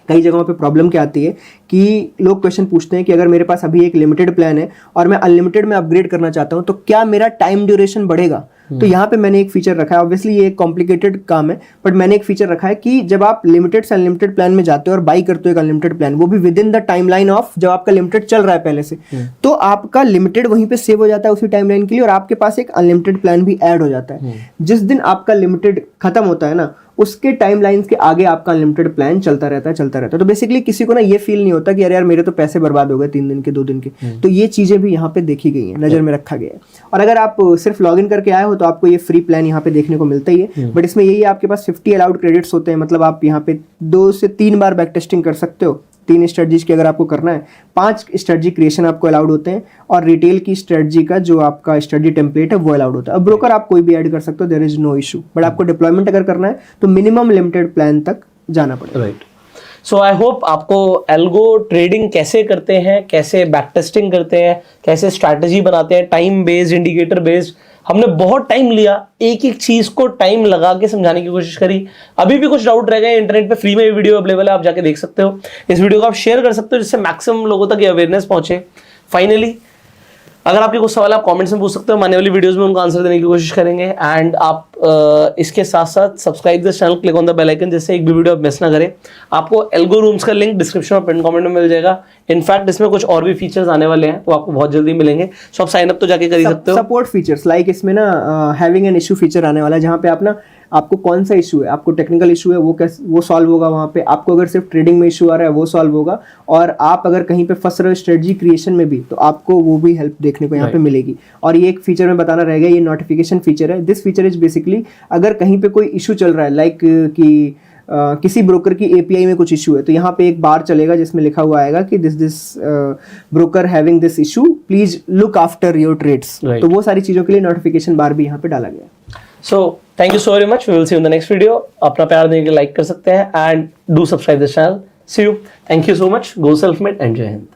कई जगहों पे प्रॉब्लम क्या आती है कि लोग क्वेश्चन पूछते हैं कि अगर मेरे पास अभी एक लिमिटेड प्लान है और मैं अनलिमिटेड में अपग्रेड करना चाहता हूं तो क्या मेरा टाइम ड्यूरेशन बढ़ेगा। तो यहाँ पे मैंने एक फीचर रखा है, ऑब्वियसली ये एक कॉम्प्लिकेटेड काम है, बट मैंने एक फीचर रखा है कि जब आप लिमिटेड से अनलिमिटेड प्लान में जाते हो और बाई करते हो एक अनलिमिटेड प्लान, वो भी with in the timeline of जब आपका लिमिटेड चल रहा है पहले से, तो आपका लिमिटेड वहीं पे सेव हो जाता है उसी टाइमलाइन के लिए, और आपके पास एक अनलिमिटेड प्लान भी ऐड हो जाता है। जिस दिन आपका लिमिटेड खत्म होता है ना, उसके टाइमलाइंस के आगे आपका अनलिमिटेड प्लान चलता रहता है। तो बेसिकली किसी को ना ये फील नहीं होता कि अरे यार मेरे तो पैसे बर्बाद हो गए 3 दिन के, 2 दिन के। तो ये चीजें भी यहाँ पे देखी गई हैं, नजर में रखा गया है। और अगर आप सिर्फ लॉगिन करके आए हो तो आपको ये फ्री प्लान यहाँ पे देखने को मिलता ही है, बट इसमें यही आपके पास 50 अलाउड क्रेडिट्स होते हैं, मतलब आप यहाँ पे 2 से 3 बार बैक टेस्टिंग कर सकते हो। 3 स्ट्रेटजीज की अगर आपको करना है, 5 स्ट्रेटजी क्रिएशन आपको अलाउड होते हैं, और रिटेल की स्ट्रेटजी का जो आपका स्ट्रेटजी टेम्पलेट है वो अलाउड होता है। अब ब्रोकर आप कोई भी ऐड कर सकते हो, there is no issue, but आपको डिप्लॉयमेंट अगर करना है तो मिनिमम लिमिटेड प्लान तक जाना पड़ेगा। राइट। सो आई होप आपको एल्गो ट्रेडिंग कैसे करते हैं, कैसे बैक टेस्टिंग करते हैं, कैसे स्ट्रैटेजी बनाते हैं, टाइम बेस्ड, इंडिकेटर बेस्ड, हमने बहुत टाइम लिया, एक एक चीज को टाइम लगा के समझाने की कोशिश करी। अभी भी कुछ डाउट रह गए, इंटरनेट पे फ्री में वीडियो अवेलेबल है, आप जाके देख सकते हो। इस वीडियो को आप शेयर कर सकते हो जिससे मैक्सिमम लोगों तक ये अवेयरनेस पहुंचे। फाइनली अगर आपके कुछ सवाल आप कमेंट्स में पूछ सकते हो, आने वाली वीडियोस में उनको आंसर देने की कोशिश करेंगे। एंड आप इसके साथ साथ subscribe this channel, click on the bell icon, जिससे एक भी वीडियो आप मिस ना करें। आपको एल्गो रूम्स का लिंक डिस्क्रिप्शन और पिन कमेंट में मिल जाएगा। इनफैक्ट इसमें कुछ और भी फीचर्स आने वाले हैं, वो आपको बहुत जल्दी मिलेंगे। सो आप साइन अप तो जाके कर ही सकते हो। सपोर्ट फीचर्स लाइक इसमें ना हैविंग एन इशू फीचर आने वाला है, जहाँ पे आप ना, आपको कौन सा इशू है, आपको टेक्निकल इशू है वो सॉल्व होगा वहाँ पे। आपको अगर सिर्फ ट्रेडिंग में इशू आ रहा है वो सॉल्व होगा, और आप अगर कहीं पे फंस रहे हो स्ट्रेटजी क्रिएशन में भी, तो आपको वो भी हेल्प देखने को यहाँ पे मिलेगी। और ये एक फीचर में बताना रहेगा, ये नोटिफिकेशन फीचर है। दिस फीचर इज बेसिकली अगर कहीं पे कोई इशू चल रहा है, लाइक कि किसी ब्रोकर की एपीआई में कुछ इशू है, तो यहाँ पे एक बार चलेगा जिसमें लिखा हुआ आएगा कि this broker having this issue, please look after your trades. तो वो सारी चीजों के लिए नोटिफिकेशन बार भी यहाँ पे डाला गया। So thank you so very much, we will see you in the next video. अपना प्यार देने के लाइक कर सकते हैं and do subscribe this channel. See you, thank you so much, go self made and जय हिंद।